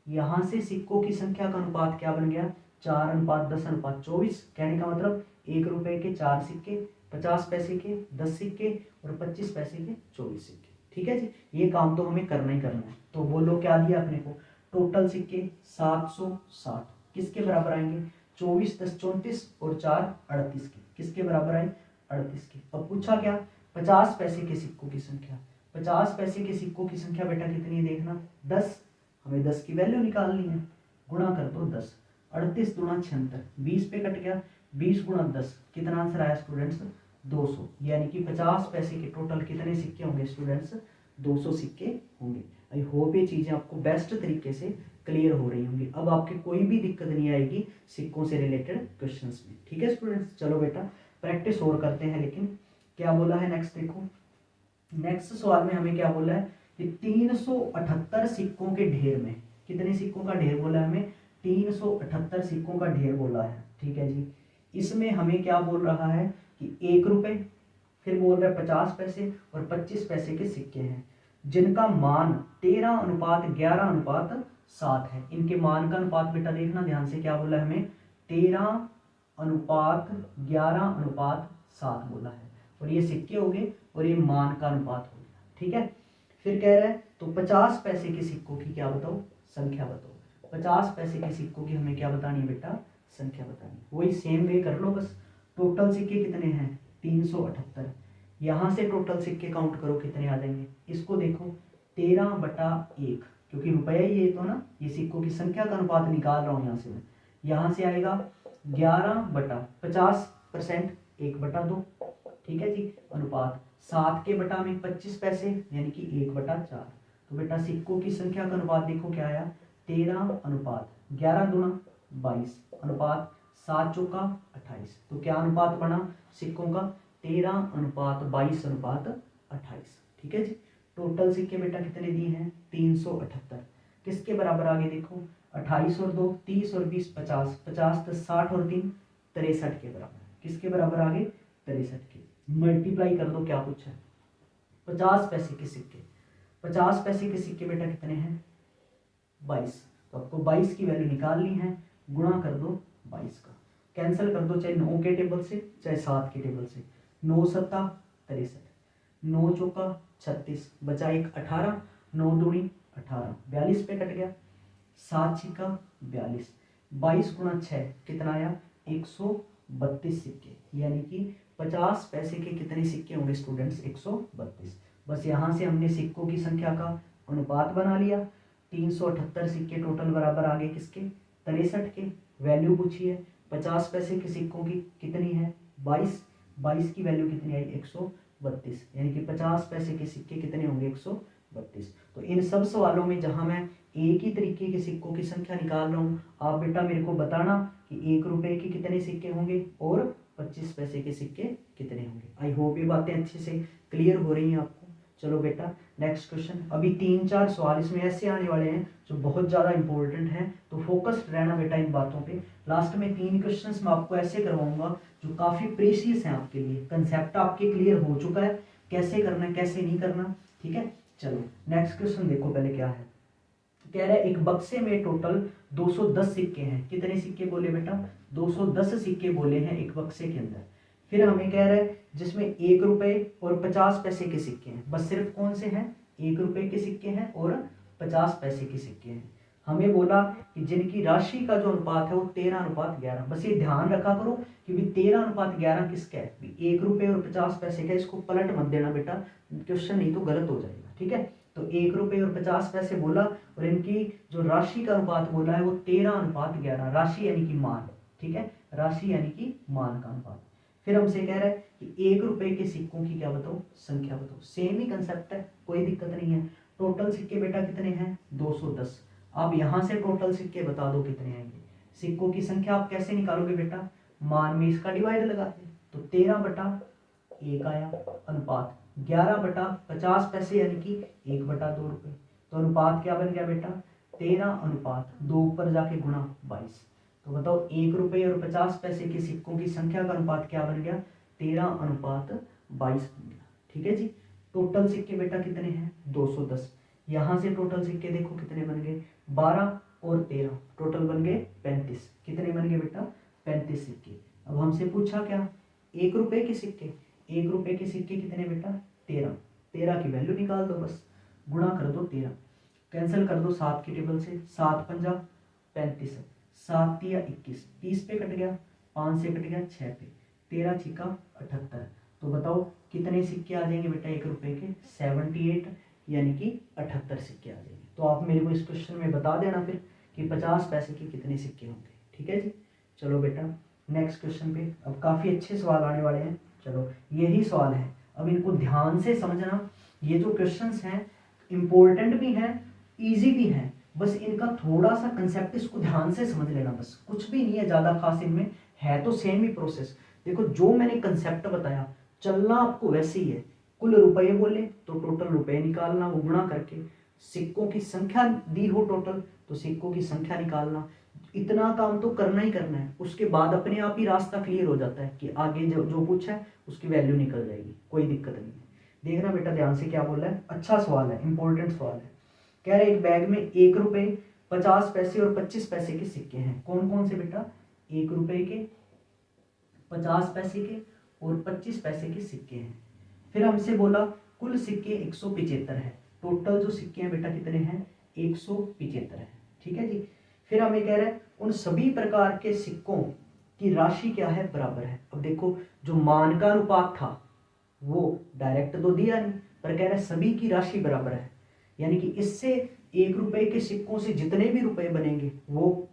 यहाँ से सिक्कों की संख्या का अनुपात क्या बन गया, 4:10:24। कहने का मतलब 1 रुपए के 4 सिक्के, 50 पैसे के 10 सिक्के और 25 पैसे के 24 सिक्के। ठीक है जी, ये काम तो हमें करना ही करना है। तो बोलो क्या दिया अपने को, टोटल सिक्के 760 किसके बराबर आएंगे, 24 10 34 और 4 38 के, किसके बराबर आए, 38 के। अब पूछा क्या, 50 पैसे के सिक्कों की संख्या। 50 पैसे के सिक्कों की संख्या बेटा कितनी है देखना, 10। हमें 10 की वैल्यू निकालनी है, गुणा कर दो 10, 38 दूना 76, 20 पे कट गया, 20 गुणा 10, कितना आंसर आया स्टूडेंट्स, 200। यानी कि 50 पैसे के टोटल कितने सिक्के होंगे स्टूडेंट्स, 200 सिक्के होंगे। आई होप ये चीजें आपको बेस्ट तरीके से क्लियर हो रही होंगी। अब आपके कोई भी दिक्कत नहीं आएगी सिक्कों से रिलेटेड क्वेश्चंस में। ठीक है स्टूडेंट्स, चलो बेटा प्रैक्टिस और करते हैं। लेकिन क्या बोला है नेक्स्ट, देखो नेक्स्ट सवाल में हमें क्या बोला है कि 378 सिक्कों के ढेर में, कितने सिक्कों का ढेर बोला है हमें, 378 सिक्कों का ढेर बोला है। ठीक है जी, इसमें हमें क्या बोल रहा है कि 1 रुपए, फिर बोल रहा है 50 पैसे और 25 पैसे के सिक्के हैं जिनका मान 13:11:7 है। इनके मान का अनुपात बेटा देखना ध्यान से, क्या बोला है हमें, 13:11:7 बोला है। और ये सिक्के हो गए और ये मान का अनुपात हो गया। ठीक है, फिर कह रहा है तो 50 पैसे के सिक्कों की क्या बताओ, संख्या बताओ। 50 पैसे के सिक्कों की हमें क्या बतानी है बेटा, संख्या बतानी। वही सेम वे कर लो बस। टोटल सिक्के कितने हैं, 378। यहाँ से टोटल सिक्के काउंट करो कितने आ जाएंगे, इसको देखो 13/1, क्योंकि रुपया ही ये तो ना, ये सिक्कों की संख्या का अनुपात निकाल रहा हूँ यहाँ से मैं। यहाँ से आएगा 11/50%, 1/2। ठीक है जी, अनुपात 7 के बटा में 25 पैसे यानी कि 1/4। तो बेटा सिक्कों की संख्या का अनुपात देखो क्या आया, 13:11 दूना 22 अनुपात 7 चौका 28। तो क्या अनुपात बना सिक्कों का, 13:22:28। ठीक है जी, टोटल सिक्के बेटा कितने दिए हैं, 378। किसके बराबर आगे देखो, 28 और 2 30 और 20 50, 50 10 60 और 3 63 के बराबर। किसके बराबर आगे, 63 के। मल्टीप्लाई कर दो, क्या पूछा है, 50 पैसे के सिक्के। 50 पैसे के सिक्के बेटा कितने हैं, 22। तो आपको 22 की वैल्यू निकालनी है, गुणा कर दो 22 का, कैंसिल कर दो चाहे 9 के टेबल से चाहे 7 के टेबल से। 9 7 63, 9 चौका 36, बचा 1 18, 9 दूनी 18, 42 पे कट गया, 7 छिका 42, 22 गुणा 6 कितना आया, 132 सिक्के। यानी कि 50 पैसे के कितने सिक्के होंगे स्टूडेंट्स, 132। बस यहाँ से हमने सिक्कों की संख्या का अनुपात बना लिया। 378 सिक्के टोटल बराबर आगे किसके, 63 के। वैल्यू पूछी है 50 पैसे के सिक्कों की कितनी है, 22। 22 की वैल्यू कितनी आई, 132। यानी कि 50 पैसे के सिक्के कितने होंगे, 132। तो इन सब सवालों में जहां मैं एक ही तरीके के सिक्कों की संख्या निकाल रहा हूँ, आप बेटा मेरे को बताना कि 1 रुपए के कितने सिक्के होंगे और 25 पैसे के सिक्के कितने होंगे। आई होप ये बातें अच्छे से क्लियर हो रही हैं आपको। चलो बेटा नेक्स्ट क्वेश्चन। अभी 3-4 सवाल इसमें ऐसे आने वाले हैं जो बहुत ज़्यादा इंपॉर्टेंट हैं, तो फोकस्ड रहना बेटा इन बातों पे। लास्ट में 3 क्वेश्चंस मैं आपको ऐसे करवाऊंगा जो काफ़ी प्रेशियस हैं आपके लिए। कंसेप्ट आपके क्लियर हो चुका है, कैसे करना है कैसे नहीं करना। ठीक है, चलो नेक्स्ट क्वेश्चन देखो पहले क्या है। कह रहा है एक बक्से में टोटल 210 सिक्के हैं। कितने सिक्के बोले बेटा, 210 सिक्के बोले हैं एक बक्से के अंदर। फिर हमें कह रहा है जिसमें 1 रुपए और 50 पैसे के सिक्के हैं। बस सिर्फ कौन से हैं, 1 रुपए के सिक्के हैं और 50 पैसे के सिक्के हैं। हमें बोला कि जिनकी राशि का जो अनुपात है वो 13:11। बस ये ध्यान रखा करो कि भी 13:11 किसका है, 1 रुपए और 50 पैसे का। इसको पलट मत देना बेटा क्वेश्चन, नहीं तो गलत हो जाएगा। ठीक है, तो 1 रुपए और 50 पैसे बोला और इनकी जो राशि का अनुपात बोला है वो 13:11। राशि यानी कि मान, ठीक है, राशि यानी कि मान का अनुपात। फिर हमसे कह रहा है कि 1 रुपए के सिक्कों की क्या बताओ, संख्या बताओ। सेम ही कंसेप्ट है, कोई दिक्कत नहीं है। टोटल सिक्के बेटा कितने हैं, 210। आप यहां से टोटल सिक्के बता दो कितने आएंगे। सिक्कों की संख्या आप कैसे निकालोगे बेटा, मान में इसका डिवाइड लगाते हैं। तो 13/1 आया, अनुपात 11/50 पैसे यानी कि 1/2 रुपए। तो अनुपात क्या बन गया बेटा, 13:2 ऊपर जाके गुणा 22। तो बताओ 1 रुपए और 50 पैसे के सिक्कों की संख्या का अनुपात क्या बन गया, 13:22 बन गया। ठीक है जी, टोटल सिक्के बेटा कितने हैं, 210। यहां से टोटल सिक्के देखो कितने बन गए, 12 और 13, टोटल बन गए 35। कितने बन गए बेटा? 35 सिक्के। अब हमसे पूछा क्या? 1 रुपए के सिक्के। 1 रुपए के सिक्के कितने बेटा? 13। 13 की वैल्यू निकाल दो, बस गुणा कर दो 13, कैंसिल कर दो 7 की टेबल से। 7 पंजा 35, 7 तिया 21, 30 पे कट गया, 5 से कट गया 6 पे, 13 छिका 78। तो बताओ कितने सिक्के आ जाएंगे बेटा 1 रुपए के? 78, यानी कि 78 सिक्के आ जाएंगे। तो आप मेरे को इस क्वेश्चन में बता देना फिर कि 50 पैसे के कितने सिक्के होंगे। ठीक है जी। चलो बेटा नेक्स्ट क्वेश्चन पे। अब काफ़ी अच्छे सवाल आने वाले हैं। चलो यही सवाल है, अब इनको ध्यान से समझना। ये जो क्वेश्चंस हैं इम्पोर्टेंट भी हैं, इजी भी हैं, बस इनका थोड़ा सा कंसेप्ट इसको ध्यान से समझ लेना। बस कुछ भी नहीं है ज़्यादा खास इनमें, है तो सेम ही प्रोसेस। देखो जो मैंने कंसेप्ट बताया चलना आपको वैसे ही है। कुल रुपए बोले तो टोटल रुपए निकालना, वो गुणा करके। सिक्कों की संख्या दी हो टोटल तो सिक्कों की संख्या निकालना। इतना काम तो करना ही करना है, उसके बाद अपने आप ही रास्ता क्लियर हो जाता है कि आगे जो पूछा है उसकी वैल्यू निकल जाएगी, कोई दिक्कत नहीं है। देखना बेटा ध्यान से क्या बोल रहा है, अच्छा सवाल है, इंपॉर्टेंट सवाल है। कह रहे एक बैग में 1 रुपए, 50 पैसे और 25 पैसे के सिक्के हैं। कौन कौन से बेटा? 1 रुपए के, 50 पैसे के और 25 पैसे के सिक्के हैं। फिर हमसे बोला कुल सिक्के 175 है। टोटल जो सिक्के हैं बेटा कितने हैं? 175 है। ठीक है जी। फिर हमें कह रहा है उन सभी प्रकार के सिक्कों की राशि क्या है? बराबर है। अब देखो जो मान का अनुपात था वो डायरेक्ट तो दिया नहीं, पर कह रहा है सभी की राशि बराबर है, यानी कि इससे 1 रुपए के सिक्कों से जितने भी रुपए बनेंगे वो,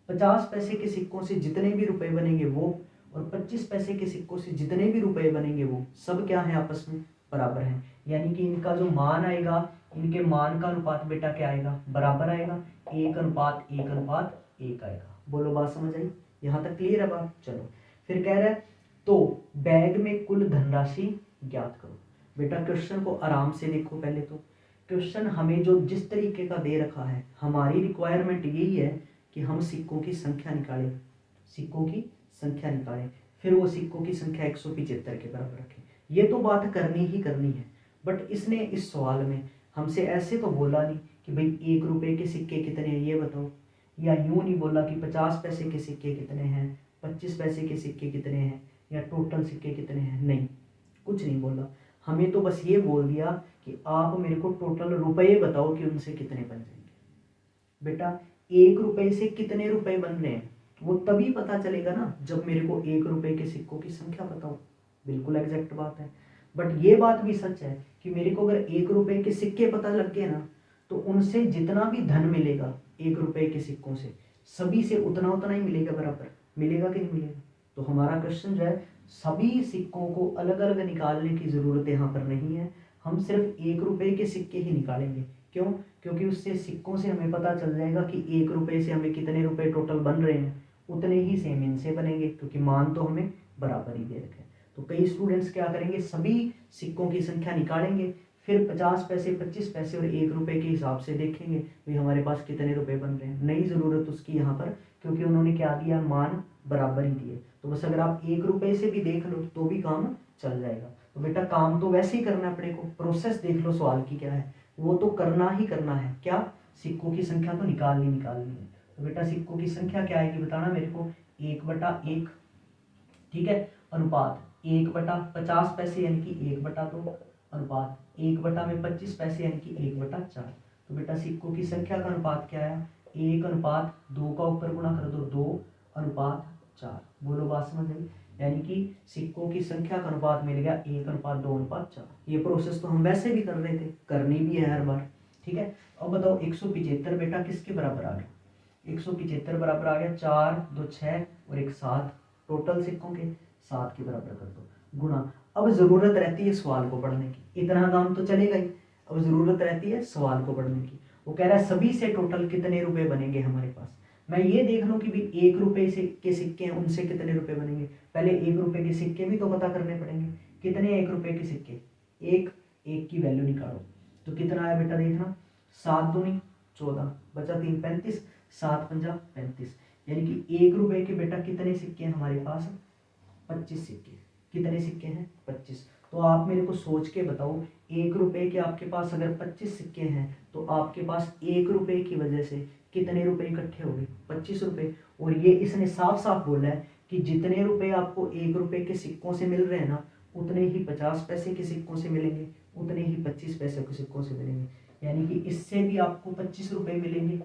50 पैसे के सिक्कों से जितने भी रुपए बनेंगे वो, और 25 पैसे के सिक्कों से जितने भी रुपए बनेंगे वो सब क्या है? आपस में बराबर हैं। यानी कि इनका जो मान आएगा, इनके मान का अनुपात बेटा क्या आएगा? बराबर आएगा। 1:1:1 आएगा। बोलो बात समझ आई? यहाँ तक क्लियर है बात? चलो फिर कह रहा है तो बैग में कुल धनराशि ज्ञात करो। बेटा क्वेश्चन को आराम से देखो। पहले तो क्वेश्चन हमें जो जिस तरीके का दे रखा है, हमारी रिक्वायरमेंट यही है कि हम सिक्कों की संख्या निकालें, सिक्कों की संख्या निकालें, फिर वो सिक्कों की संख्या 175 के बराबर रखें। ये तो बात करनी ही करनी है, बट इसने इस सवाल में हमसे ऐसे तो बोला नहीं कि भाई 1 रुपए के सिक्के कितने हैं ये बताओ, या यूं नहीं बोला कि 50 पैसे के सिक्के कितने हैं, 25 पैसे के सिक्के कितने हैं, या टोटल सिक्के कितने हैं। नहीं, कुछ नहीं बोला। हमें तो बस ये बोल दिया कि आप मेरे को टोटल रुपए बताओ कि उनसे कितने बन जाएंगे। बेटा 1 रुपए से कितने रुपए बन रहे हैं वो तभी पता चलेगा ना जब मेरे को 1 रुपए के सिक्कों की संख्या पता हो। बिल्कुल एग्जैक्ट बात है। बट ये बात भी सच है कि मेरे को अगर 1 रुपए के सिक्के पता लग गए ना तो उनसे जितना भी धन मिलेगा 1 रुपए के सिक्कों से, सभी से उतना उतना ही मिलेगा, बराबर मिलेगा कि नहीं मिलेगा। तो हमारा क्वेश्चन जो है सभी सिक्कों को अलग अलग निकालने की जरूरत यहाँ पर नहीं है, हम सिर्फ 1 रुपए के सिक्के ही निकालेंगे। क्यों? क्योंकि उससे सिक्कों से हमें पता चल जाएगा कि 1 रुपए से हमें कितने रुपए टोटल बन रहे हैं, उतने ही सेम इनसे बनेंगे, क्योंकि मान तो हमें बराबर ही दे रखे हैं। तो कई स्टूडेंट्स क्या करेंगे, सभी सिक्कों की संख्या निकालेंगे, फिर 50 पैसे, 25 पैसे और 1 रुपए के हिसाब से देखेंगे भाई हमारे पास कितने रुपए बन रहे हैं। नहीं जरूरत उसकी यहाँ पर, क्योंकि उन्होंने क्या दिया, मान बराबर ही दिए। तो बस अगर आप 1 रुपए से भी देख लो तो भी काम चल जाएगा। तो बेटा काम तो वैसे ही करना है अपने को, प्रोसेस देख लो सवाल की क्या है, वो तो करना ही करना है। क्या? सिक्कों की संख्या तो निकालनी है। तो बेटा सिक्कों की संख्या क्या आएगी बताना मेरे को, 1/1, ठीक है, अनुपात 1/50 पैसे यानी कि 1/2, अनुपात 1/25 पैसे यानी कि 1/4। तो बेटा सिक्कों की संख्या का अनुपात क्या है, 1:2 का ऊपर गुणा कर दो 2/4। बोलो बात समझ आई? यानी कि सिक्कों की संख्या का अनुपात मिल गया 1:2/4। ये प्रोसेस तो हम वैसे भी कर रहे थे, करनी भी है हर बार। ठीक है, अब बताओ 175 बेटा किसके बराबर आ गया? 175 बराबर आ गया 4, 2 6 और 1 7, टोटल सिक्कों के 7 के बराबर कर दो, गुणा। अब जरूरत रहती है सवाल को पढ़ने की, इतना काम तो चलेगा ही, अब जरूरत रहती है सवाल को पढ़ने की। वो कह रहा है सभी से टोटल कितने रुपए बनेंगे हमारे पास। मैं ये देख लूं कि भी 1 रुपए से के सिक्के हैं, उनसे कितने रुपए बनेंगे। पहले 1 रुपए के सिक्के भी तो पता करने पड़ेंगे। कितने 1 रुपए के सिक्के? एक की वैल्यू निकालो तो कितना आया बेटा, देखना 7 दूनी 14, बचा 3 35, 7 पंजा 35, यानी कि 1 रुपए के बेटा कितने सिक्के हैं हमारे पास? 25 सिक्के। कितने सिक्के हैं? 25। तो आप मेरे को सोच के बताओ, 1 रुपए के आपके पास अगर 25 सिक्के हैं तो आपके पास 1 रुपए की वजह से कितने रुपए इकट्ठे हो गए? 25 रुपए। और ये इसने साफ साफ बोला है कि जितने रुपए आपको 1 रुपए के सिक्कों से मिल रहे हैं ना, उतने ही 50 पैसे के सिक्कों से मिलेंगे, उतने ही 25 पैसे के सिक्कों से मिलेंगे। यानी कि इससे भी आपको 25 रुपए मिलेंगे,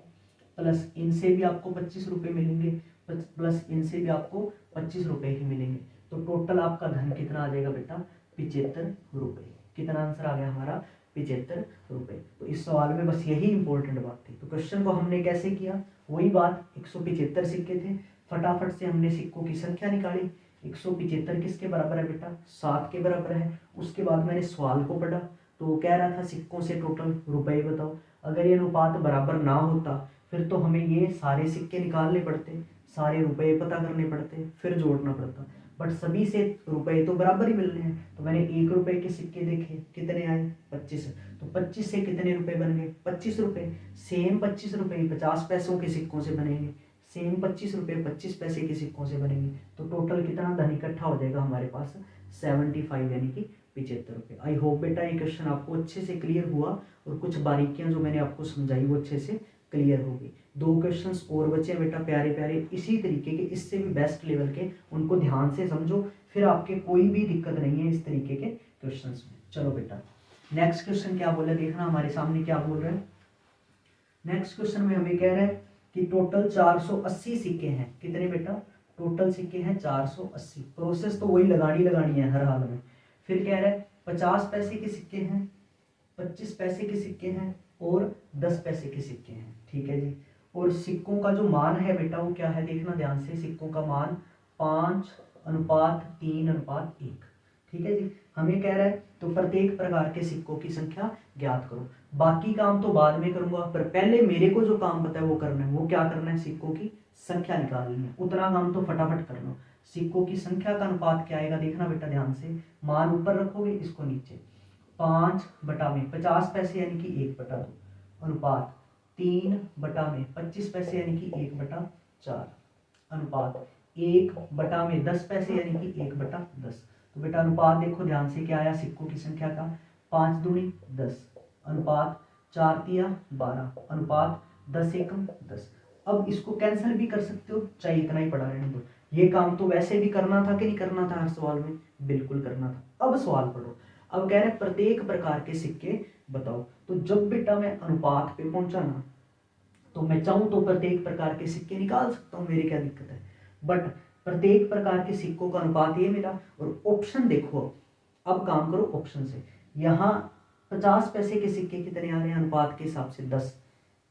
प्लस इनसे भी आपको 25 रुपए मिलेंगे, प्लस इनसे भी आपको 25 रुपए ही मिलेंगे। तो टोटल आपका धन कितना आ जाएगा बेटा? 75 रुपए। कितना आंसर आ गया हमारा? 75 रुपए। तो इस सवाल में बस यही इंपॉर्टेंट बात थी। तो क्वेश्चन को हमने कैसे किया? वही बात, 175 सिक्के थे, फटाफट से हमने सिक्कों की संख्या निकाली। 175 किसके बराबर है बेटा? 7 के बराबर है। उसके बाद मैंने सवाल को पढ़ा, तो वो कह रहा था सिक्कों से टोटल रुपए बताओ। अगर ये अनुपात बराबर ना होता फिर तो हमें ये सारे सिक्के निकालने पड़ते, सारे रुपए पता करने पड़ते, फिर जोड़ना पड़ता। बट सभी से रुपए तो बराबर ही मिल रहे हैं। तो मैंने 1 रुपए के सिक्के देखे, कितने आए? 25। तो 25 से कितने रुपए बन गए? 25 रुपए। सेम 25 रुपए 50 पैसों के सिक्कों से बनेंगे, सेम 25 रुपए 25 पैसे के सिक्कों से बनेंगे। तो टोटल कितना धन इकट्ठा हो जाएगा हमारे पास? 75 यानी कि 75 रुपए। आई होप बेटा ये क्वेश्चन आपको अच्छे से क्लियर हुआ और कुछ बारीकियां जो मैंने आपको समझाई वो अच्छे से क्लियर होगी। 2 क्वेश्चंस और बचे हैं बेटा प्यारे प्यारे इसी तरीके के, इससे भी बेस्ट लेवल के, उनको ध्यान से समझो, फिर आपके कोई भी दिक्कत नहीं है इस तरीके के क्वेश्चंस में। चलो बेटा नेक्स्ट क्वेश्चन क्या बोला, देखना हमारे सामने क्या बोल रहे हैं। नेक्स्ट क्वेश्चन में हमें कह रहे हैं कि टोटल 480 सिक्के हैं। कितने बेटा? टोटल सिक्के हैं 480। प्रोसेस तो वही लगानी है हर हाल में। फिर कह रहा है 50 पैसे के सिक्के हैं, 25 पैसे के सिक्के हैं और 10 पैसे के सिक्के हैं। ठीक है जी। और सिक्कों का जो मान है बेटा वो क्या है? देखना ध्यान से, सिक्कों का मान 5:3:1। ठीक है जी। हमें कह रहा है तो प्रत्येक प्रकार के सिक्कों की संख्या ज्ञात करो। बाकी काम तो बाद में करूंगा, पर पहले मेरे को जो काम पता है वो करना है। वो क्या करना है? सिक्कों की संख्या निकालनी है। उतना काम तो फटाफट कर लो। सिक्कों की संख्या का अनुपात क्या आएगा? देखना बेटा ध्यान से, मान ऊपर रखोगे, इसको नीचे। 5/50 पैसे यानी कि 1/2, अनुपात 3/25 पैसे यानी कि 1/4, अनुपात 1/10 पैसे यानी कि 1/10। तो बेटा अनुपात देखो ध्यान से क्या आया सिक्कों की संख्या का? 5 दूनी 10, अनुपात 4 तिया 12, अनुपात 10 एकम 10। अब इसको कैंसिल भी कर सकते हो, चाहे इतना ही पड़ा रहने दो। ये काम तो वैसे भी करना था कि नहीं करना था हर सवाल में? बिल्कुल करना था। अब सवाल पढ़ो। अब कह रहे हैं प्रत्येक प्रकार के सिक्के बताओ। तो जब बेटा मैं अनुपात पे पहुंचा ना, तो मैं चाहूं तो प्रत्येक प्रकार के सिक्के निकाल सकता हूं, मेरी क्या दिक्कत है। बट प्रत्येक प्रकार के सिक्कों का अनुपात ये मिला। और ऑप्शन देखो, अब काम करो ऑप्शन से। यहाँ 50 पैसे के सिक्के कितने आ रहे हैं अनुपात के हिसाब से? 10।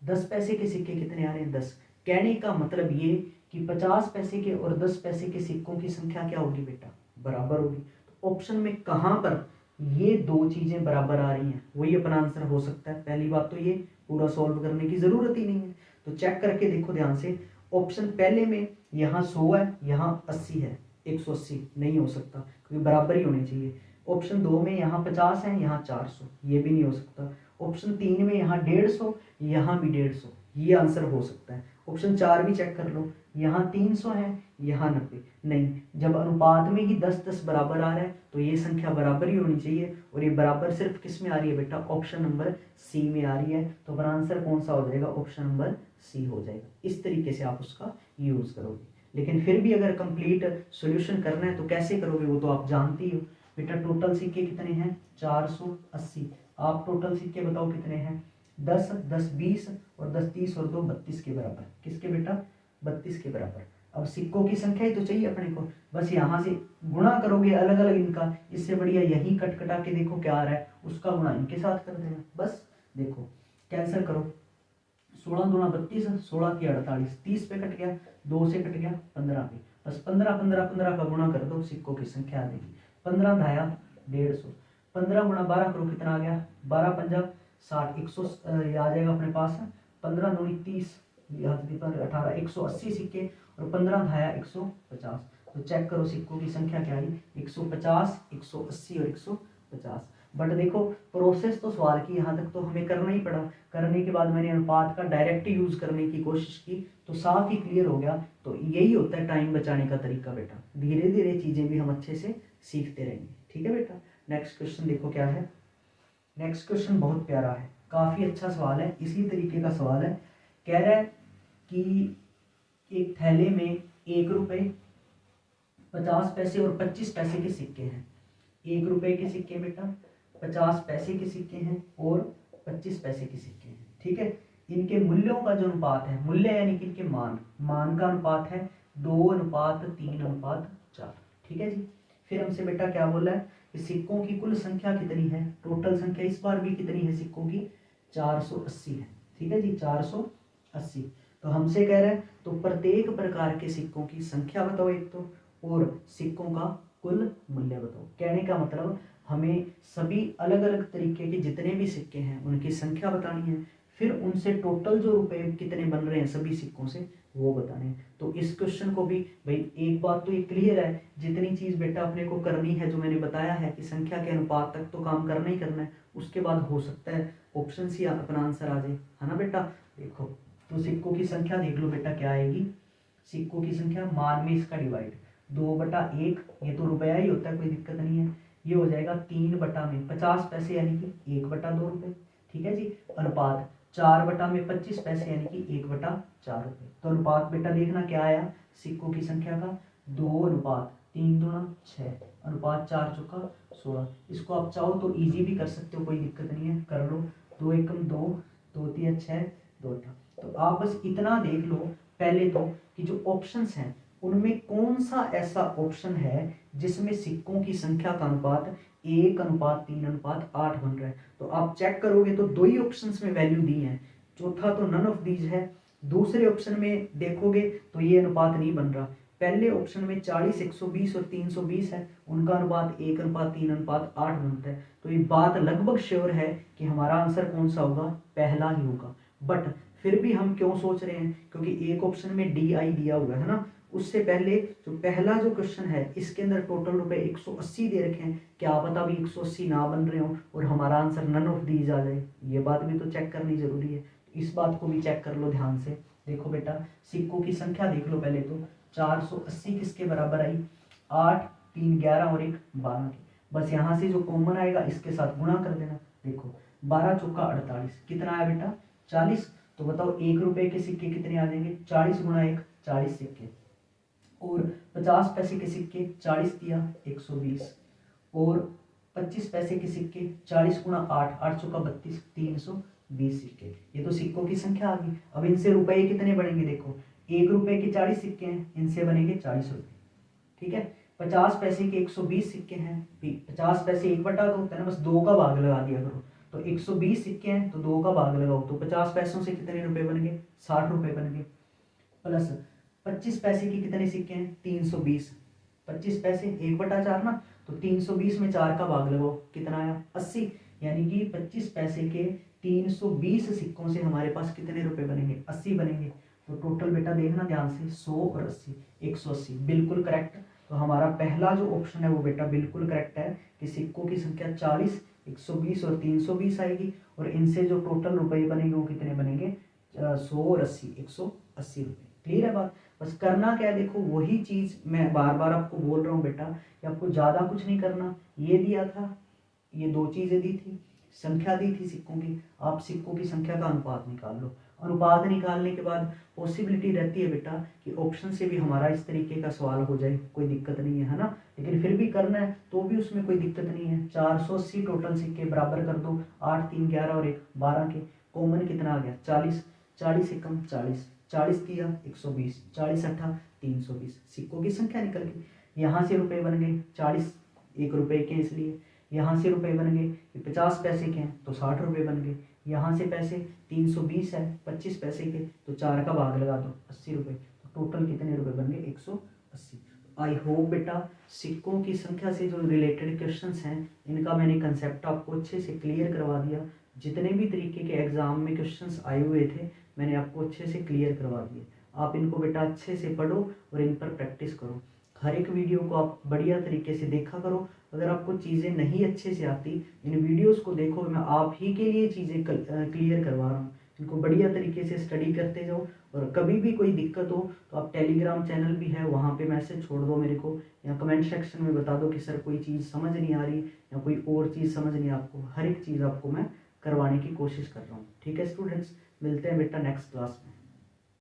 10 पैसे के सिक्के कितने आ रहे हैं? 10। कहने का मतलब ये कि 50 पैसे के और 10 पैसे के सिक्कों की संख्या क्या होगी बेटा? बराबर होगी। तो ऑप्शन में कहां पर ये दो चीजें बराबर आ रही हैं वही अपना आंसर हो सकता है। पहली बात तो ये पूरा सॉल्व करने की जरूरत ही नहीं है। तो चेक करके देखो ध्यान से। ऑप्शन पहले में यहाँ 100 है, यहाँ 80 है, 180 नहीं हो सकता क्योंकि बराबर ही होने चाहिए। ऑप्शन 2 में यहाँ 50 है, यहाँ 400, ये भी नहीं हो सकता। ऑप्शन 3 में यहाँ 150, यहाँ भी 150, ये आंसर हो सकता है। ऑप्शन 4 भी चेक कर लो, यहाँ 300 है, यहाँ 90 नहीं। जब अनुपात में ही 10-10 बराबर आ रहा है तो ये संख्या बराबर ही होनी चाहिए। और ये बराबर सिर्फ किस में आ रही है बेटा? ऑप्शन नंबर सी में आ रही है। तो अपना आंसर कौन सा हो जाएगा? ऑप्शन नंबर सी हो जाएगा। इस तरीके से आप उसका यूज करोगे। लेकिन फिर भी अगर कंप्लीट सॉल्यूशन करना है तो कैसे करोगे वो तो आप जानती हो बेटा। टोटल सिक्के कितने हैं? 480। आप टोटल सिक्के बताओ कितने हैं? 10, 10 20 और 10 30 और 2 32 के बराबर। किसके बेटा? 32 के बराबर। अब सिक्कों की संख्या ही तो चाहिए अपने को, बस यहाँ से गुणा करोगे अलग अलग इनका। इससे बढ़िया यही कट कटा के देखो क्या आ रहा है, उसका गुणा इनके साथ कर देना। बस देखो कैंसिल करो, 16 दूना 32, 16 की 48, 30 पे कट गया, 2 से कट गया 15 पे, बस 15 15 15 का गुणा कर दो, सिक्कों की संख्या आ जाएगी। 15 धाया 150, 15 गुणा 12 करो, कितना आ गया? 12 पंजा 60, 100 आ जाएगा अपने पास। 15 दूनी 30, 18, 180 सिक्के और 15 धाया 150। तो चेक करो सिक्कों की संख्या क्या आई? 150, 180 और 150। बट देखो प्रोसेस तो सवाल की यहाँ तक तो हमें करना ही पड़ा। करने के बाद मैंने अनुपात का डायरेक्ट यूज करने की कोशिश की तो साफ ही क्लियर हो गया। तो यही होता है टाइम बचाने का तरीका बेटा। धीरे धीरे चीजें भी हम अच्छे से सीखते रहेंगे। ठीक है बेटा। नेक्स्ट क्वेश्चन देखो क्या है। नेक्स्ट क्वेश्चन बहुत प्यारा है, काफ़ी अच्छा सवाल है, इसी तरीके का सवाल है। कह रहा है कि एक थैले में 1 रुपये, 50 पैसे और 25 पैसे के सिक्के हैं। 1 रुपये के सिक्के बेटा, 50 पैसे के सिक्के हैं और 25 पैसे के सिक्के हैं। ठीक है, इनके मूल्यों का जो अनुपात है, मूल्य यानी कि इनके मान का अनुपात है 2:3:4। ठीक है जी। फिर हमसे बेटा क्या बोला है कि सिक्कों की कुल संख्या कितनी है, टोटल संख्या इस बार भी कितनी है सिक्कों की, 480 है। ठीक है जी, 480। तो हमसे कह रहा है तो प्रत्येक प्रकार के सिक्कों की संख्या बताओ एक तो, और सिक्कों का कुल मूल्य बताओ। कहने का मतलब हमें सभी अलग अलग तरीके के जितने भी सिक्के हैं उनकी संख्या बतानी है, फिर उनसे टोटल जो रुपए कितने बन रहे हैं सभी सिक्कों से वो बताने हैं। तो इस क्वेश्चन को भी भाई एक बात तो ये क्लियर है, जितनी चीज बेटा अपने को करनी है जो मैंने बताया है कि संख्या के अनुपात तक तो काम करना ही करना है, उसके बाद हो सकता है ऑप्शन सी अपना आंसर आ जाए, है ना बेटा। देखो तो सिक्कों की संख्या देख लो बेटा क्या आएगी, सिक्कों की संख्या मान में इसका डिवाइड 2/1, ये तो रुपया ही होता है कोई दिक्कत नहीं है, ये हो जाएगा 3/में 50 पैसे यानी कि 1/2 रुपये। ठीक है जी। अनुपात 4/25 यानी कि 1/4 रुपये। तो अनुपात बेटा देखना क्या आया सिक्कों की संख्या का, 2:3:6, अनुपात 4×4=16। इसको आप चाहो तो इजी भी कर सकते हो, कोई दिक्कत नहीं है, कर लो। 2×1=2, 2×3=6, 2×8। तो आप बस इतना देख लो पहले तो कि जो ऑप्शंस हैं उनमें कौन सा ऐसा ऑप्शन है जिसमें सिक्कों की संख्या का अनुपात 1:3:8 बन रहा है। तो आप चेक करोगे तो दो ही ऑप्शंस में वैल्यू दी है, चौथा तो नन ऑफ दीज है। दूसरे ऑप्शन में देखोगे तो ये अनुपात नहीं बन रहा। पहले ऑप्शन में 40, 120 और 320 है, उनका अनुपात 1:3:8 बनता है। तो ये बात लगभग श्योर है कि हमारा आंसर कौन सा होगा, पहला ही होगा। बट फिर भी हम क्यों सोच रहे हैं, क्योंकि एक ऑप्शन में DI दिया हुआ है ना, उससे पहले जो पहला जो क्वेश्चन है इसके अंदर टोटल रुपए 180 दे रखे हैं, क्या पता भी 180 ना बन रहे हो और हमारा आंसर नन ऑफ दीज आ जाए, ये बात भी तो चेक करनी जरूरी है। इस बात को भी चेक कर लो ध्यान से। देखो बेटा सिक्कों की संख्या देख लो पहले तो, 480 किसके बराबर आई, 8, 3 11 और 1 12 की। बस यहाँ से जो कॉमन आएगा इसके साथ गुणा कर देना। देखो 12×4=48, कितना आया बेटा 40। तो बताओ 1 रुपए के सिक्के कितने आ जाएंगे, 40×1 40 सिक्के, और 50 पैसे के सिक्के 40 दिया 120, और 25 पैसे के सिक्के 40×8 8×32 320 सिक्के। ये तो सिक्कों की संख्या आ गई। अब इनसे रुपए कितने बनेंगे, देखो 1 रुपए के 40 सिक्के हैं, इनसे बनेंगे 40 रुपए। ठीक है, 50 पैसे के 120 सिक्के हैं, 50 पैसे 1/2 होता है ना, बस 2 का भाग लगा दिया करो। तो 120 सिक्के हैं तो 2 का भाग लगाओ, तो 50 पैसों से कितने रुपए बन गए, 60 रुपए बन गए। प्लस 25 पैसे के कितने सिक्के हैं, 320, 25 पैसे 1/4 ना, तो 320 में 4 का भाग लगाओ, कितना आया 80। यानी कि 25 पैसे के 320 सिक्कों से हमारे पास कितने रुपए बनेंगे, 80 बनेंगे। तो टोटल बेटा देखना ध्यान से, 100 और 80 180 बिल्कुल करेक्ट। तो हमारा पहला जो ऑप्शन है वो बेटा बिल्कुल करेक्ट है कि सिक्कों की संख्या 40, 120 और 320 आएगी, और इनसे जो टोटल रुपए बनेंगे वो कितने बनेंगे, 100 और 80 180 रुपये। क्लियर है बात। बस करना क्या है, देखो वही चीज मैं बार बार आपको बोल रहा हूँ बेटा कि आपको ज्यादा कुछ नहीं करना। ये दिया था, ये 2 चीजें दी थी, संख्या दी थी सिक्कों की, आप सिक्कों की संख्या का अनुपात निकाल लो। अनुपात निकालने के बाद पॉसिबिलिटी रहती है बेटा कि ऑप्शन से भी हमारा इस तरीके का सवाल हो जाए, कोई दिक्कत नहीं है ना। लेकिन फिर भी करना है तो भी उसमें कोई दिक्कत नहीं है। 480 टोटल सिक्के बराबर कर दो, 8, 3 11 और 1 12 के, कॉमन कितना आ गया 40, 40 से कम 40, 40 दिया 120, 40×8 320, सिक्कों की संख्या निकल गई। यहाँ से रुपए बन गए 40, 1 रुपए के इसलिए, यहाँ से रुपए बन गए 50 पैसे के हैं तो 60 रुपए बन गए, यहाँ से पैसे 320 है 25 पैसे के, तो 4 का भाग लगा दो 80 रुपए, तो टोटल कितने रुपए बन गए 180। आई होप बेटा सिक्कों की संख्या से जो रिलेटेड क्वेश्चंस हैं इनका मैंने कंसेप्ट आपको अच्छे से क्लियर करवा दिया। जितने भी तरीके के एग्जाम में क्वेश्चंस आए हुए थे मैंने आपको अच्छे से क्लियर करवा दिए। आप इनको बेटा अच्छे से पढ़ो और इन पर प्रैक्टिस करो। हर एक वीडियो को आप बढ़िया तरीके से देखा करो। अगर आपको चीज़ें नहीं अच्छे से आती, इन वीडियोस को देखो, मैं आप ही के लिए चीज़ें क्लियर करवा रहा हूँ। इनको बढ़िया तरीके से स्टडी करते जाओ, और कभी भी कोई दिक्कत हो तो आप टेलीग्राम चैनल भी है, वहाँ पे मैसेज छोड़ दो मेरे को, या कमेंट सेक्शन में बता दो कि सर कोई चीज़ समझ नहीं आ रही या कोई और चीज़ समझ नहीं आपको। हर एक चीज़ आपको मैं करवाने की कोशिश कर रहा हूँ। ठीक है स्टूडेंट्स, मिलते हैं बेटा नेक्स्ट क्लास में।